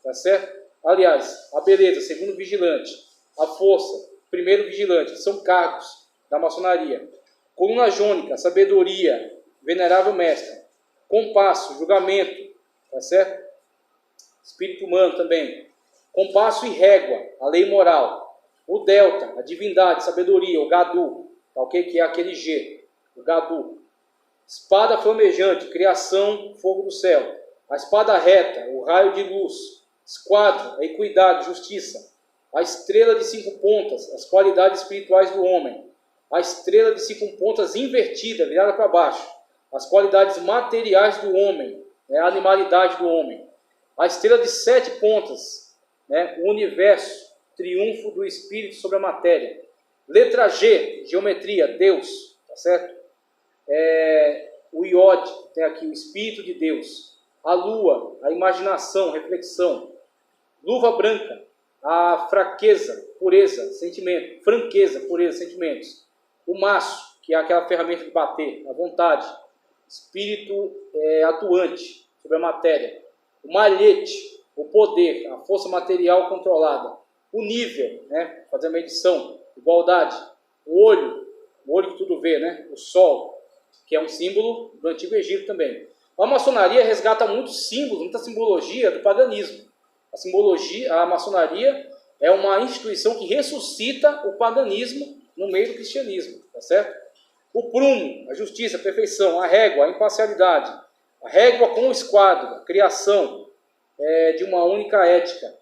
tá certo? Aliás, a beleza, segundo vigilante. A força, primeiro vigilante, são cargos da maçonaria. Coluna jônica, sabedoria, venerável mestre. Compasso, julgamento, tá certo? Espírito humano também. Compasso e régua, a lei moral. O delta, a divindade, sabedoria, o gadu, tá ok? Que é aquele G, o gadu. Espada flamejante, criação, fogo do céu. A espada reta, o raio de luz. Esquadro, a equidade, justiça. A estrela de 5 pontas, as qualidades espirituais do homem. A estrela de 5 pontas invertida, virada para baixo. As qualidades materiais do homem, né, a animalidade do homem. A estrela de 7 pontas, né, o universo, triunfo do espírito sobre a matéria. Letra G, geometria, Deus, tá certo? O Iod, tem aqui o espírito de Deus. A lua, a imaginação, reflexão. Luva branca, a fraqueza, pureza, sentimento. Franqueza, pureza, sentimentos. O maço, que é aquela ferramenta de bater, a vontade. Espírito atuante sobre a matéria. O malhete, o poder, a força material controlada. O nível, né, fazer a medição, igualdade. O olho que tudo vê, né, o sol, que é um símbolo do Antigo Egito também. A maçonaria resgata muitos símbolos, muita simbologia do paganismo. A maçonaria é uma instituição que ressuscita o paganismo no meio do cristianismo, tá certo? O prumo, a justiça, a perfeição. A régua, a imparcialidade. A régua com o esquadro, a criação de uma única ética.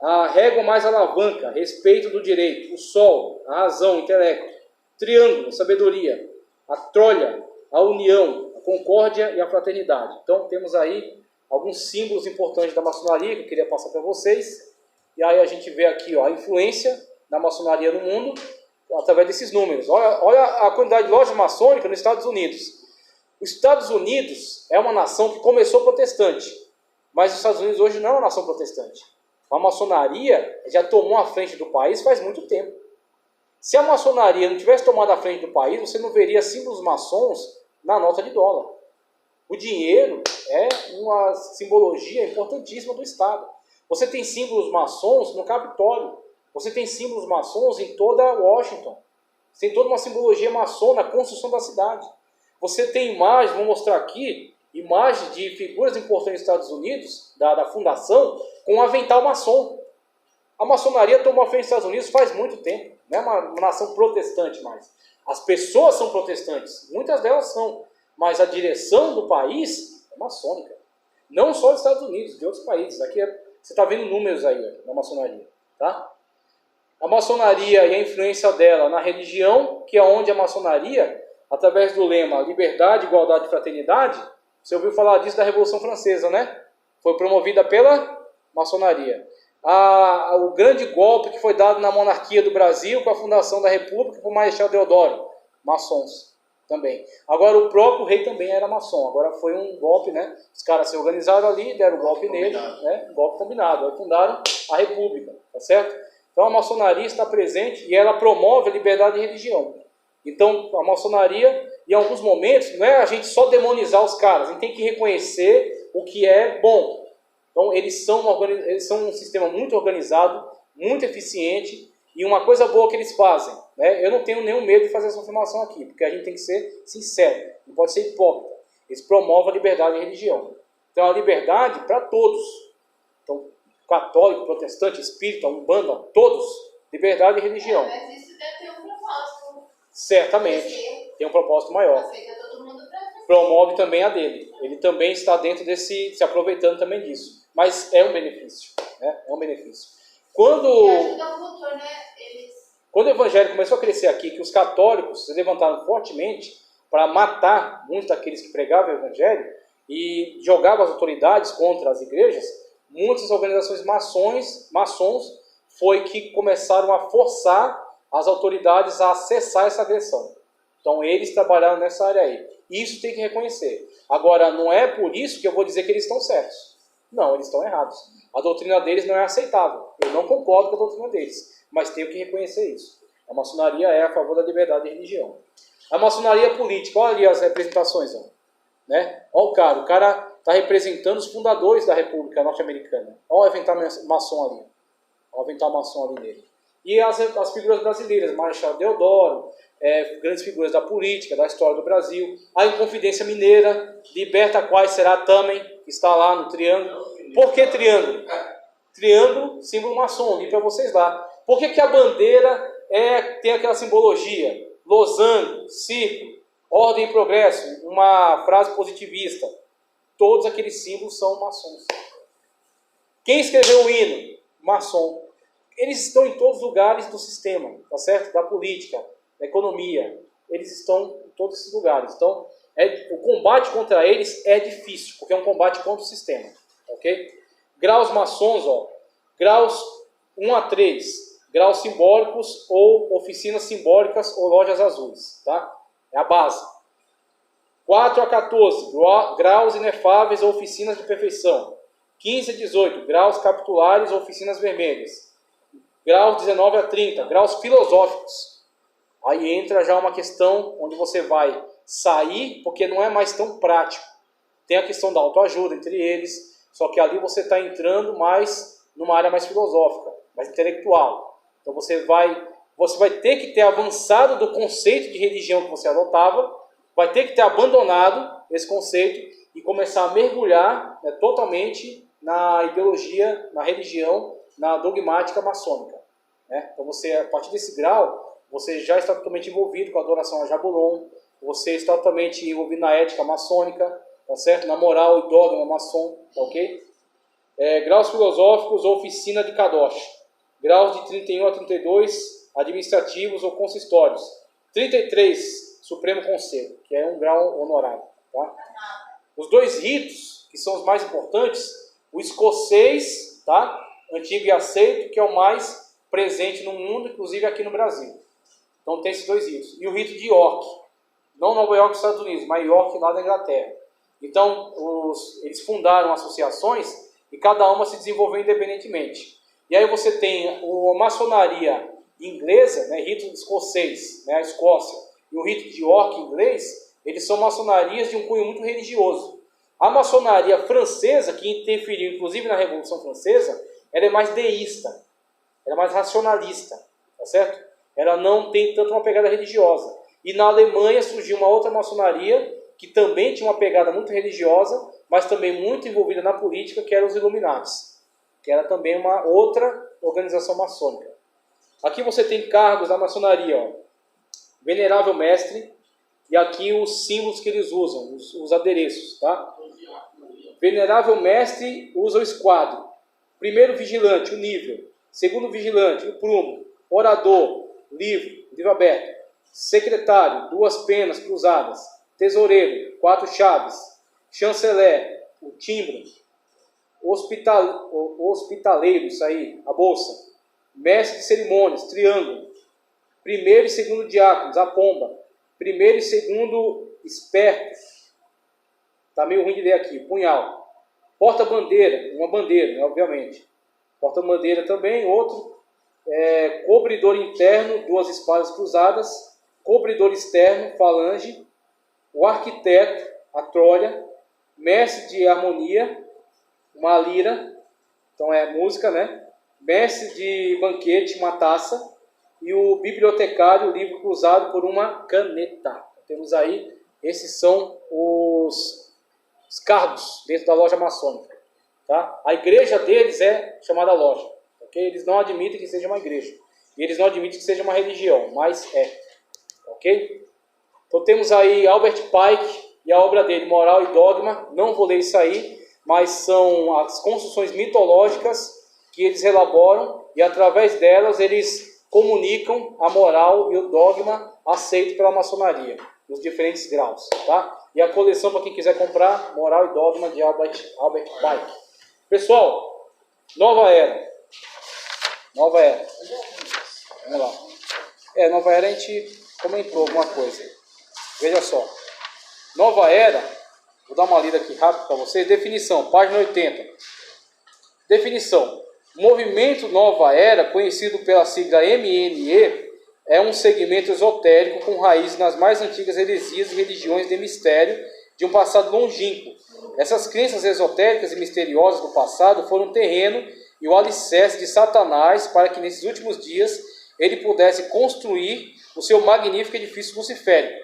A régua mais alavanca, respeito do direito. O sol, a razão, o intelecto. Triângulo, sabedoria. A trolha, a união, a concórdia e a fraternidade. Então temos aí alguns símbolos importantes da maçonaria que eu queria passar para vocês. E aí a gente vê aqui, ó, a influência da maçonaria no mundo através desses números. Olha a quantidade de lojas maçônicas nos Estados Unidos. Os Estados Unidos é uma nação que começou protestante, mas os Estados Unidos hoje não é uma nação protestante. A maçonaria já tomou a frente do país faz muito tempo. Se a maçonaria não tivesse tomado a frente do país, você não veria símbolos maçons na nota de dólar. O dinheiro é uma simbologia importantíssima do Estado. Você tem símbolos maçons no Capitólio. Você tem símbolos maçons em toda Washington. Você tem toda uma simbologia maçom na construção da cidade. Você tem imagens, vou mostrar aqui, imagens de figuras importantes dos Estados Unidos, da fundação, com um avental maçom. A maçonaria tomou a frente dos Estados Unidos faz muito tempo. Não é uma nação protestante mais. As pessoas são protestantes, muitas delas são, mas a direção do país é maçônica. Não só dos Estados Unidos, de outros países. Aqui você está vendo números aí na maçonaria. Tá? A maçonaria e a influência dela na religião, que é onde a maçonaria, através do lema liberdade, igualdade e fraternidade, você ouviu falar disso da Revolução Francesa, né? Foi promovida pela maçonaria. O grande golpe que foi dado na monarquia do Brasil com a fundação da República por Marechal Deodoro, maçons também. Agora o próprio rei também era maçom, agora foi um golpe, né? Os caras se organizaram ali, deram golpe nele, né? Golpe combinado, aí fundaram a República, tá certo? Então a maçonaria está presente e ela promove a liberdade de religião. Então a maçonaria, em alguns momentos, não é a gente só demonizar os caras, a gente tem que reconhecer o que é bom. Então eles são um sistema muito organizado, muito eficiente, e uma coisa boa que eles fazem, né? Eu não tenho nenhum medo de fazer essa afirmação aqui, porque a gente tem que ser sincero, não pode ser hipócrita. Eles promovem a liberdade de religião. Então a liberdade para todos. Então, católico, protestante, espírita, umbanda, todos, liberdade de religião. Mas isso deve ter um propósito. Certamente, tem um propósito maior. Aceita todo mundo pra frente. Promove também a dele. Ele também está dentro se aproveitando também disso. Mas é um benefício, né? É um benefício. Quando E ajuda o cultor, né? o evangelho começou a crescer aqui, que os católicos se levantaram fortemente para matar muitos daqueles que pregavam o evangelho e jogavam as autoridades contra as igrejas, muitas organizações maçons foi que começaram a forçar as autoridades a cessar essa agressão. Então eles trabalharam nessa área aí. Isso tem que reconhecer. Agora, não é por isso que eu vou dizer que eles estão certos. Não, eles estão errados. A doutrina deles não é aceitável. Eu não concordo com a doutrina deles, mas tenho que reconhecer isso. A maçonaria é a favor da liberdade de religião. A maçonaria política, olha ali as representações. Ó, né? Olha o cara está representando os fundadores da República Norte-Americana. Olha o avental maçom ali. Olha o avental maçom ali nele. E as figuras brasileiras, Marechal Deodoro, grandes figuras da política, da história do Brasil. A Inconfidência Mineira, liberta quais será também, que está lá no triângulo. Por que triângulo? Triângulo, símbolo maçom, li para vocês lá. Por que a bandeira tem aquela simbologia? Losango, círculo, ordem e progresso, uma frase positivista. Todos aqueles símbolos são maçons. Quem escreveu o hino? Maçom. Eles estão em todos os lugares do sistema, tá certo? Da política, da economia. Eles estão em todos esses lugares. Então, o combate contra eles é difícil, porque é um combate contra o sistema. Ok? Graus maçons, ó. Graus 1 a 3. Graus simbólicos ou oficinas simbólicas ou lojas azuis. Tá? É a base. 4 a 14. Graus inefáveis ou oficinas de perfeição. 15 a 18. Graus capitulares ou oficinas vermelhas. Graus 19 a 30, graus filosóficos. Aí entra já uma questão onde você vai sair, porque não é mais tão prático. Tem a questão da autoajuda entre eles, só que ali você está entrando mais numa área mais filosófica, mais intelectual. Então você vai ter que ter avançado do conceito de religião que você adotava, vai ter que ter abandonado esse conceito e começar a mergulhar totalmente na ideologia, na religião, na dogmática maçônica. Né? Então você, a partir desse grau, você já está totalmente envolvido com a adoração a Jabulon, você está totalmente envolvido na ética maçônica, tá certo? Na moral e dogma maçom, tá ok? Graus filosóficos ou oficina de Kadosh. Graus de 31 a 32, administrativos ou consistórios. 33, Supremo Conselho, que é um grau honorário. Tá? Os dois ritos, que são os mais importantes, o escocês, tá? Antigo e aceito, que é o mais presente no mundo, inclusive aqui no Brasil. Então tem esses dois ritos. E o rito de York, não Nova York, Estados Unidos, mas York lá da Inglaterra. Então eles fundaram associações e cada uma se desenvolveu independentemente. E aí você tem a maçonaria inglesa, né, rito escocês, né, a Escócia, e o rito de York inglês, eles são maçonarias de um cunho muito religioso. A maçonaria francesa, que interferiu inclusive na Revolução Francesa, ela é mais deísta, ela é mais racionalista, tá certo? Ela não tem tanto uma pegada religiosa. E na Alemanha surgiu uma outra maçonaria que também tinha uma pegada muito religiosa, mas também muito envolvida na política, que eram os Illuminatis, que era também uma outra organização maçônica. Aqui você tem cargos da maçonaria, ó. Venerável Mestre, e aqui os símbolos que eles usam, os adereços, tá? Venerável Mestre usa o esquadro. Primeiro vigilante, o nível. Segundo vigilante, o prumo. Orador, livro aberto. Secretário, 2 penas cruzadas. Tesoureiro, 4 chaves. Chanceler, o timbre. Hospitaleiro, isso aí, a bolsa. Mestre de cerimônias, triângulo. Primeiro e segundo diáconos, a pomba. Primeiro e segundo esperto. Está meio ruim de ler aqui, punhal. Porta-bandeira, uma bandeira, né, obviamente. Porta-bandeira também, outro. Cobridor interno, 2 espadas cruzadas. Cobridor externo, falange. O arquiteto, a trolha. Mestre de harmonia, uma lira. Então é música, né? Mestre de banquete, uma taça. E o bibliotecário, o livro cruzado por uma caneta. Temos aí, esses são os cargos dentro da loja maçônica. Tá? A igreja deles é chamada loja. Okay? Eles não admitem que seja uma igreja. E eles não admitem que seja uma religião, mas é. Ok? Então temos aí Albert Pike e a obra dele, Moral e Dogma. Não vou ler isso aí, mas são as construções mitológicas que eles elaboram e através delas eles comunicam a moral e o dogma aceito pela maçonaria, nos diferentes graus. Tá? E a coleção, para quem quiser comprar, Moral e Dogma de Albert Pike. Pessoal, Nova era. Nova era. Vamos lá. Nova era a gente comentou alguma coisa. Veja só. Nova era, vou dar uma lida aqui rápido para vocês. Definição, página 80. Definição. Movimento Nova Era, conhecido pela sigla MNE, é um segmento esotérico com raízes nas mais antigas heresias e religiões de mistério de um passado longínquo. Essas crenças esotéricas e misteriosas do passado foram o terreno e o alicerce de Satanás para que nesses últimos dias ele pudesse construir o seu magnífico edifício luciférico.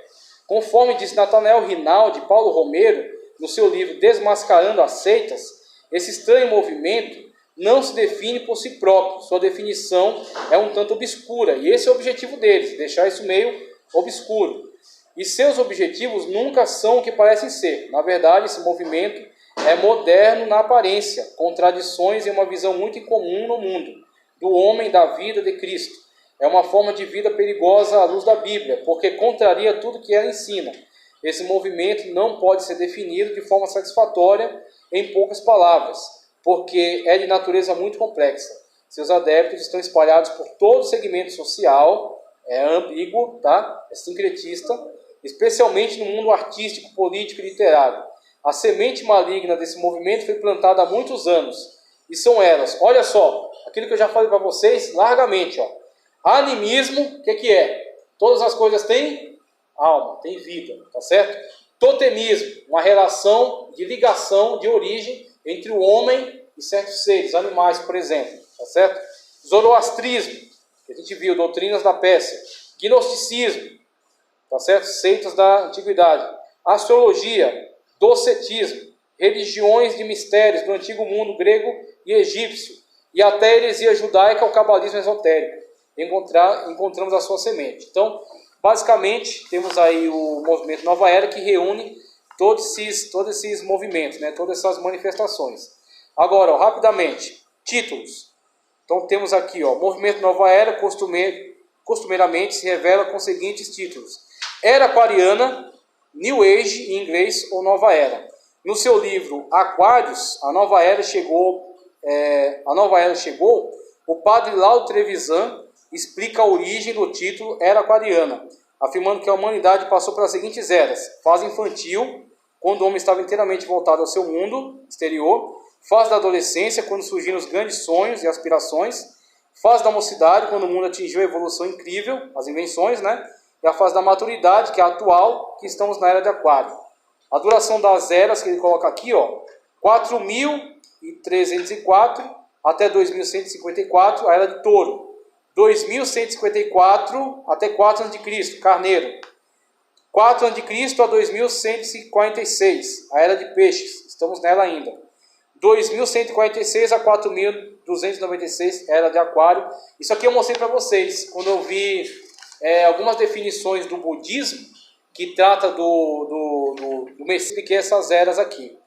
Conforme disse Nathanael Rinaldi Paulo Romero, no seu livro Desmascarando as Seitas, esse estranho movimento não se define por si próprio, sua definição é um tanto obscura, e esse é o objetivo deles, deixar isso meio obscuro. E seus objetivos nunca são o que parecem ser. Na verdade, esse movimento é moderno na aparência, com tradições e uma visão muito incomum no mundo, do homem, da vida de Cristo. É uma forma de vida perigosa à luz da Bíblia, porque contraria tudo que ela ensina. Esse movimento não pode ser definido de forma satisfatória em poucas palavras, porque é de natureza muito complexa. Seus adeptos estão espalhados por todo o segmento social, é ambíguo, tá? É sincretista, especialmente no mundo artístico, político e literário. A semente maligna desse movimento foi plantada há muitos anos, e são elas, olha só, aquilo que eu já falei para vocês largamente, ó. Animismo, o que é? Todas as coisas têm alma, têm vida, tá certo? Totemismo, uma relação de ligação, de origem entre o homem e certos seres, animais, por exemplo, tá certo? Zoroastrismo, que a gente viu, doutrinas da Pérsia. Gnosticismo, tá certo? Seitas da antiguidade. Astrologia, docetismo, religiões de mistérios do antigo mundo grego e egípcio, e até a heresia judaica, o cabalismo esotérico. Encontramos a sua semente. Então, basicamente, temos aí o movimento Nova Era que reúne todos esses movimentos, né? Todas essas manifestações. Agora, ó, rapidamente, títulos. Então, temos aqui, ó, movimento Nova Era, costumeiramente se revela com os seguintes títulos: Era Aquariana, New Age em inglês ou Nova Era. No seu livro Aquários, a Nova Era chegou, o padre Laudo Trevisan explica a origem do título Era Aquariana, afirmando que a humanidade passou pelas seguintes eras: fase infantil, quando o homem estava inteiramente voltado ao seu mundo exterior; fase da adolescência, quando surgiram os grandes sonhos e aspirações; fase da mocidade, quando o mundo atingiu a evolução incrível, as invenções, né? E a fase da maturidade, que é a atual, que estamos na era de Aquário. A duração das eras que ele coloca aqui, ó, 4.304 até 2154, a era de Touro. 2154 até 4 a.C., Carneiro. 4 a.C. a 2146, a era de Peixes, estamos nela ainda. 2146 a 4296, era de Aquário. Isso aqui eu mostrei para vocês quando eu vi algumas definições do budismo que trata do Messias, que é essas eras aqui.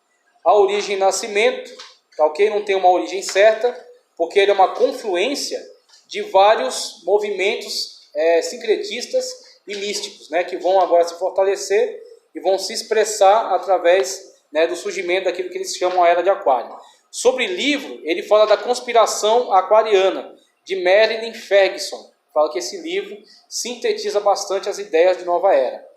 A origem e nascimento, tá ok? Não tem uma origem certa, porque ele é uma confluência de vários movimentos sincretistas e místicos, né, que vão agora se fortalecer e vão se expressar através, né, do surgimento daquilo que eles chamam a Era de Aquário. Sobre livro, ele fala da conspiração aquariana, de Marilyn Ferguson. Fala que esse livro sintetiza bastante as ideias de Nova Era.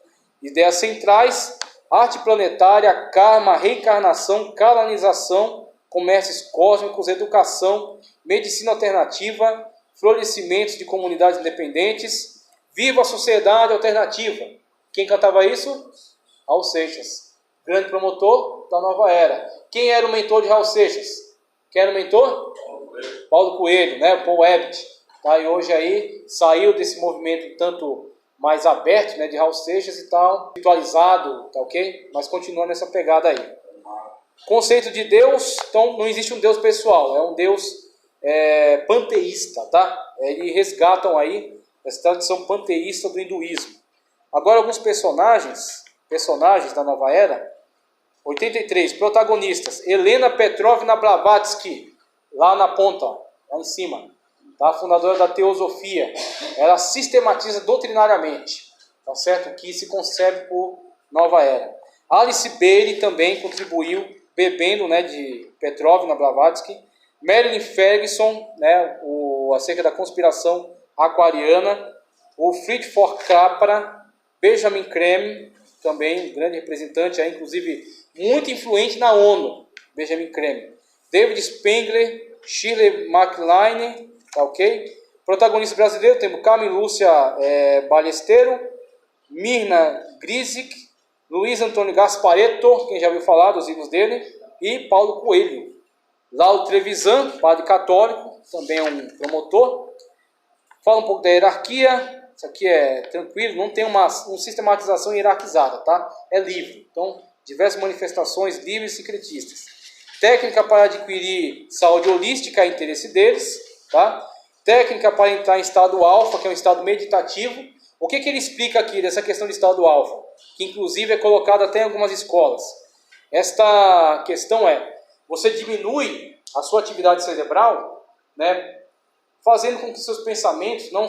Ideias centrais: arte planetária, karma, reencarnação, canonização, comércios cósmicos, educação, medicina alternativa, florescimentos de comunidades independentes, viva a sociedade alternativa. Quem cantava isso? Raul Seixas, grande promotor da Nova Era. Quem era o mentor de Raul Seixas? Quem era o mentor? Paulo Coelho, né? Paul Ebbett. Tá? E hoje aí saiu desse movimento tanto mais aberto, né, de Raul Seixas e tal, ritualizado, tá ok? Mas continua nessa pegada aí. Conceito de Deus, então não existe um Deus pessoal, é um Deus panteísta, tá? Eles resgatam aí essa tradição panteísta do hinduísmo. Agora alguns personagens da Nova Era. 83, protagonistas: Helena Petrovna Blavatsky, lá na ponta, ó, lá em cima, tá? Fundadora da teosofia. Ela sistematiza doutrinariamente, tá certo? O que se concebe por Nova Era. Alice Bailey também contribuiu, bebendo, né, de Petrovna Blavatsky, Marilyn Ferguson, né, acerca da conspiração aquariana, o Fritjof Capra, Benjamin Creme, também grande representante, inclusive muito influente na ONU, Benjamin Creme, David Spengler, Shirley MacLaine, tá ok? Protagonistas brasileiros, temos Carmen Lúcia Ballesteros, Mirna Grisic, Luiz Antônio Gasparetto, quem já ouviu falar dos livros dele, e Paulo Coelho. Lauro Trevisan, padre católico, também é um promotor. Fala um pouco da hierarquia. Isso aqui é tranquilo, não tem uma sistematização hierarquizada, tá? É livre. Então, diversas manifestações livres e secretistas. Técnica para adquirir saúde holística é interesse deles, tá? Técnica para entrar em estado alfa, que é um estado meditativo. O que ele explica aqui dessa questão de estado alfa? Que inclusive é colocado até em algumas escolas. Esta questão você diminui a sua atividade cerebral, né? Fazendo com que seus pensamentos não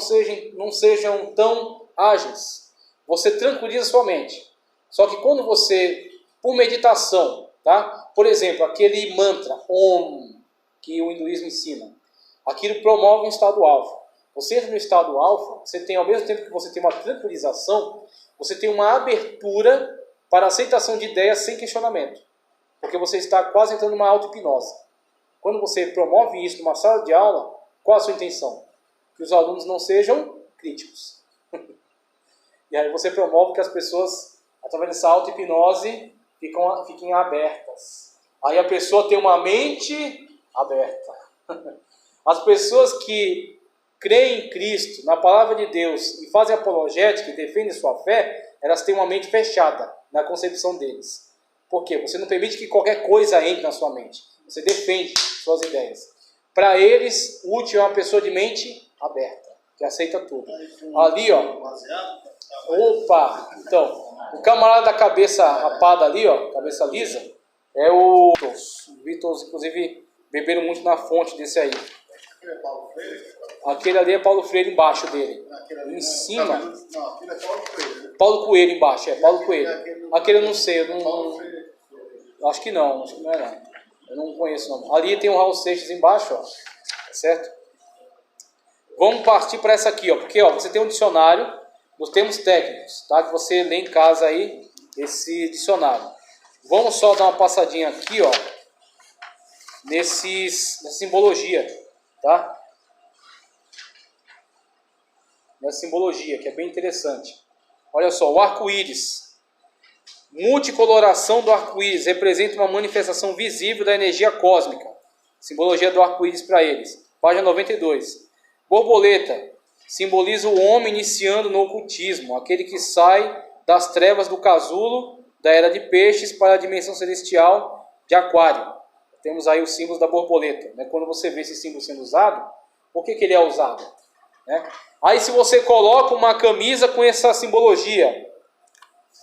sejam tão ágeis. Você tranquiliza sua mente. Só que quando você, por meditação, tá? Por exemplo, aquele mantra Om, que o hinduísmo ensina, aquilo promove um estado alfa. Você entra no estado alfa, você tem, ao mesmo tempo que você tem uma tranquilização, você tem uma abertura para a aceitação de ideias sem questionamento. Porque você está quase entrando numa auto-hipnose. Quando você promove isso numa sala de aula, qual a sua intenção? Que os alunos não sejam críticos. E aí você promove que as pessoas, através dessa auto-hipnose, fiquem abertas. Aí a pessoa tem uma mente aberta. As pessoas que creem em Cristo, na palavra de Deus, e fazem apologética e defendem sua fé, elas têm uma mente fechada na concepção deles. Por quê? Você não permite que qualquer coisa entre na sua mente. Você defende suas ideias. Para eles, o útil é uma pessoa de mente aberta, que aceita tudo. Ali, ó. Opa! Então, o camarada da cabeça rapada ali, ó, cabeça lisa, é o Beatles, inclusive, beberam muito na fonte desse aí. Aquele ali é Paulo Freire embaixo dele. Em cima. Não, aquele é Paulo Coelho. Paulo Coelho embaixo, Paulo Coelho. Aquele eu não sei, acho que não é não. Eu não conheço o nome. Ali tem o Raul Seixas embaixo, ó. Certo? Vamos partir para essa aqui, ó. Porque, ó, você tem um dicionário dos termos técnicos, tá? Que você lê em casa aí, esse dicionário. Vamos só dar uma passadinha aqui, ó. Nessa simbologia, tá? Nessa simbologia, que é bem interessante. Olha só, o arco-íris. Multicoloração do arco-íris representa uma manifestação visível da energia cósmica. Simbologia do arco-íris para eles. Página 92. Borboleta. Simboliza o homem iniciando no ocultismo, aquele que sai das trevas do casulo, da era de peixes, para a dimensão celestial de aquário. Temos aí os símbolos da borboleta. Né? Quando você vê esse símbolo sendo usado, por que ele é usado? Né? Aí se você coloca uma camisa com essa simbologia,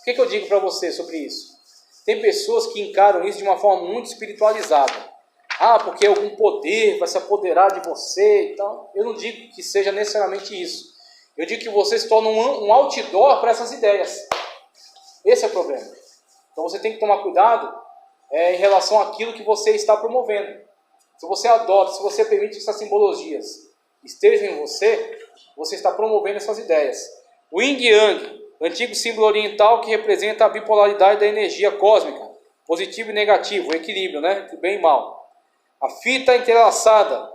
o que eu digo para você sobre isso? Tem pessoas que encaram isso de uma forma muito espiritualizada. Ah, porque algum poder vai se apoderar de você e tal. Eu não digo que seja necessariamente isso. Eu digo que você se torna um outdoor para essas ideias. Esse é o problema. Então você tem que tomar cuidado em relação àquilo que você está promovendo. Se você adota, se você permite que essas simbologias estejam em você, você está promovendo essas ideias. O Yin Yang, antigo símbolo oriental que representa a bipolaridade da energia cósmica, positivo e negativo, o equilíbrio, né? Bem e mal. A fita entrelaçada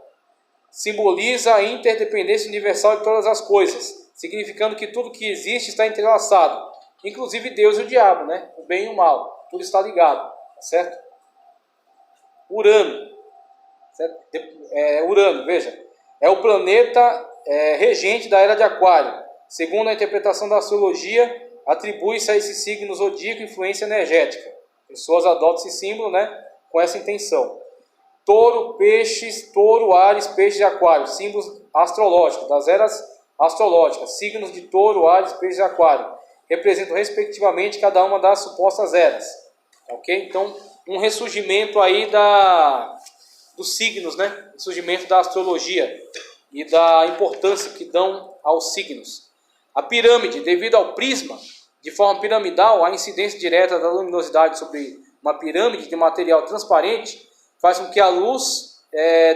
simboliza a interdependência universal de todas as coisas, significando que tudo que existe está entrelaçado, inclusive Deus e o diabo, né? O bem e o mal, tudo está ligado, tá certo? Urano, certo? Urano, veja, é o planeta regente da era de Aquário. Segundo a interpretação da astrologia, atribui-se a esse signo zodíaco influência energética. Pessoas adotam esse símbolo, né, com essa intenção. Touro, peixes, touro, Áries, peixes e aquário. Símbolos astrológicos, das eras astrológicas. Signos de touro, Áries, peixes e aquário. Representam respectivamente cada uma das supostas eras. Ok? Então, um ressurgimento aí dos signos, né? Ressurgimento da astrologia e da importância que dão aos signos. A pirâmide, devido ao prisma, de forma piramidal, a incidência direta da luminosidade sobre uma pirâmide de material transparente faz com que a luz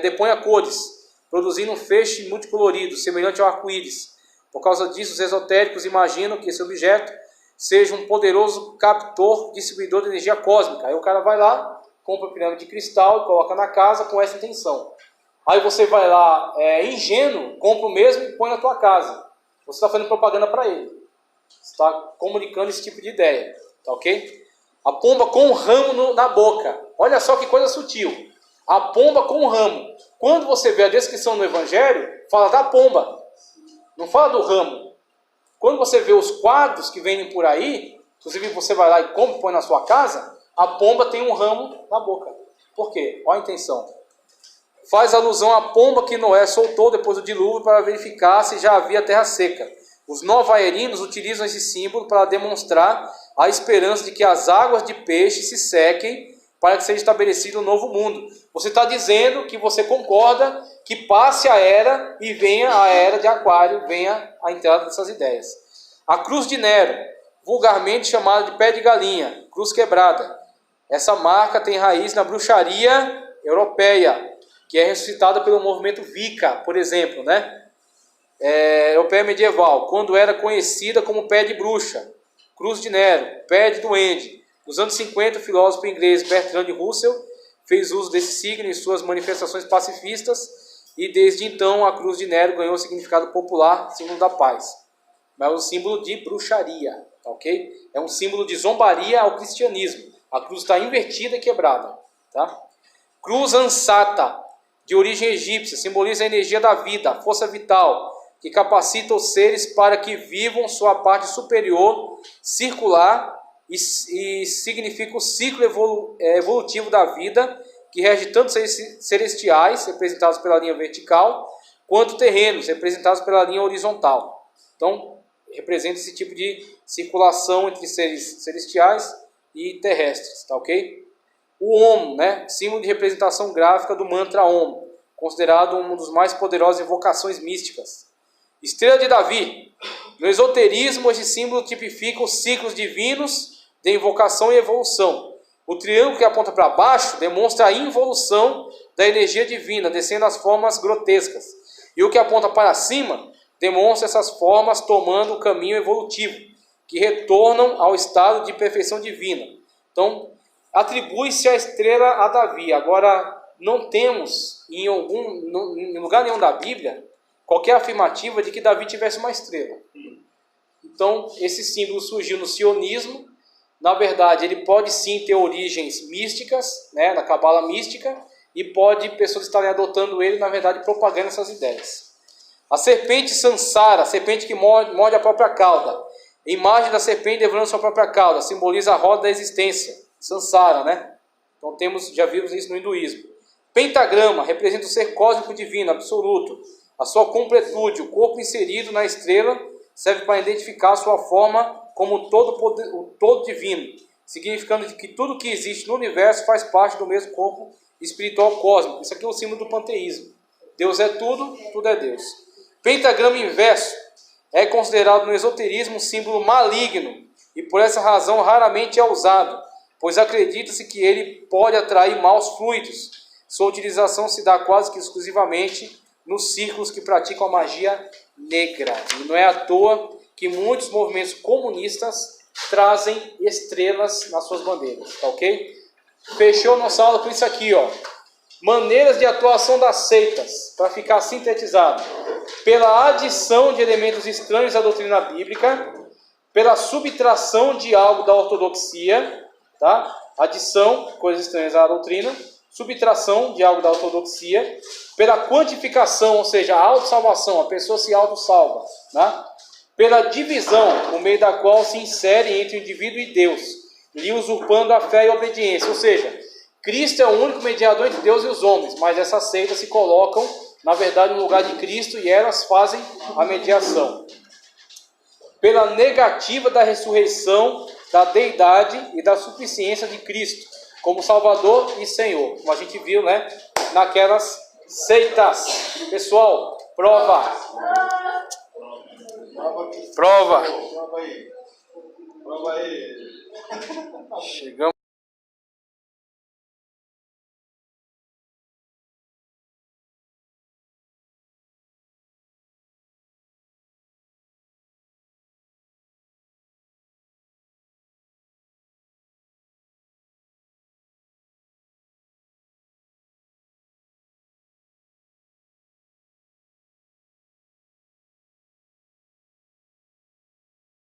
depõe a cores, produzindo um feixe multicolorido, semelhante ao arco-íris. Por causa disso, os esotéricos imaginam que esse objeto seja um poderoso captor, distribuidor de energia cósmica. Aí o cara vai lá, compra a pirâmide de cristal e coloca na casa com essa intenção. Aí você vai lá, ingênuo, compra o mesmo e põe na tua casa. Você está fazendo propaganda para ele. Você está comunicando esse tipo de ideia. Tá ok? A pomba com um ramo na boca. Olha só que coisa sutil. A pomba com um ramo. Quando você vê a descrição no Evangelho, fala da pomba. Não fala do ramo. Quando você vê os quadros que vêm por aí, inclusive você vai lá e compra e põe na sua casa, a pomba tem um ramo na boca. Por quê? Qual a intenção? Faz alusão à pomba que Noé soltou depois do dilúvio para verificar se já havia terra seca. Os novaerinos utilizam esse símbolo para demonstrar a esperança de que as águas de peixe se sequem para que seja estabelecido um novo mundo. Você está dizendo que você concorda que passe a era e venha a era de Aquário, venha a entrada dessas ideias. A cruz de Nero, vulgarmente chamada de pé de galinha, cruz quebrada. Essa marca tem raiz na bruxaria europeia, que é ressuscitada pelo movimento Wicca, por exemplo, né? Europeia medieval, quando era conhecida como pé de bruxa, cruz de Nero, pé de duende. Nos anos 50, o filósofo inglês Bertrand Russell fez uso desse signo em suas manifestações pacifistas e desde então a cruz de Nero ganhou significado popular, símbolo da paz. Mas é um símbolo de bruxaria, tá ok? É um símbolo de zombaria ao cristianismo. A cruz está invertida e quebrada, tá? Cruz ansata, de origem egípcia, simboliza a energia da vida, a força vital, que capacita os seres para que vivam sua parte superior, circular, e significa o ciclo evolutivo da vida, que rege tanto celestiais, representados pela linha vertical, quanto terrenos, representados pela linha horizontal. Então, representa esse tipo de circulação entre seres celestiais e terrestres, tá ok? O Om, né? Símbolo de representação gráfica do mantra Om, considerado uma das mais poderosas invocações místicas. Estrela de Davi. No esoterismo, esse símbolo tipifica os ciclos divinos de invocação e evolução. O triângulo que aponta para baixo demonstra a involução da energia divina, descendo às formas grotescas. E o que aponta para cima demonstra essas formas tomando o caminho evolutivo, que retornam ao estado de perfeição divina. Então, atribui-se a estrela a Davi. Agora, não temos em lugar nenhum da Bíblia qualquer afirmativa de que Davi tivesse uma estrela. Então, esse símbolo surgiu no sionismo. Na verdade, ele pode sim ter origens místicas, né, na cabala mística, e pode pessoas estarem adotando ele, na verdade, propagando essas ideias. A serpente Sansara, a serpente que morde a própria cauda. A imagem da serpente devorando sua própria cauda, simboliza a roda da existência. Sansara, né? Então já vimos isso no hinduísmo. Pentagrama representa o ser cósmico divino, absoluto. A sua completude, o corpo inserido na estrela, serve para identificar a sua forma como o todo divino, significando que tudo que existe no universo faz parte do mesmo corpo espiritual cósmico. Isso aqui é o símbolo do panteísmo. Deus é tudo, tudo é Deus. Pentagrama inverso é considerado no esoterismo um símbolo maligno e por essa razão raramente é usado, pois acredita-se que ele pode atrair maus fluidos. Sua utilização se dá quase que exclusivamente nos círculos que praticam a magia negra. E não é à toa que muitos movimentos comunistas trazem estrelas nas suas bandeiras, tá ok? Fechou nossa aula com isso aqui, ó. Maneiras de atuação das seitas, para ficar sintetizado. Pela adição de elementos estranhos à doutrina bíblica, pela subtração de algo da ortodoxia, tá? Adição, coisas estranhas à doutrina, subtração de algo da ortodoxia, pela quantificação, ou seja, a autossalvação, a pessoa se autossalva, né? Pela divisão, por meio da qual se insere entre o indivíduo e Deus, lhe usurpando a fé e a obediência, ou seja, Cristo é o único mediador entre Deus e os homens, mas essas seitas se colocam, na verdade, no lugar de Cristo e elas fazem a mediação. Pela negativa da ressurreição, da deidade e da suficiência de Cristo, como Salvador e Senhor, como a gente viu, né, naquelas seitas. Pessoal, prova. Prova. Prova aí. Chegamos.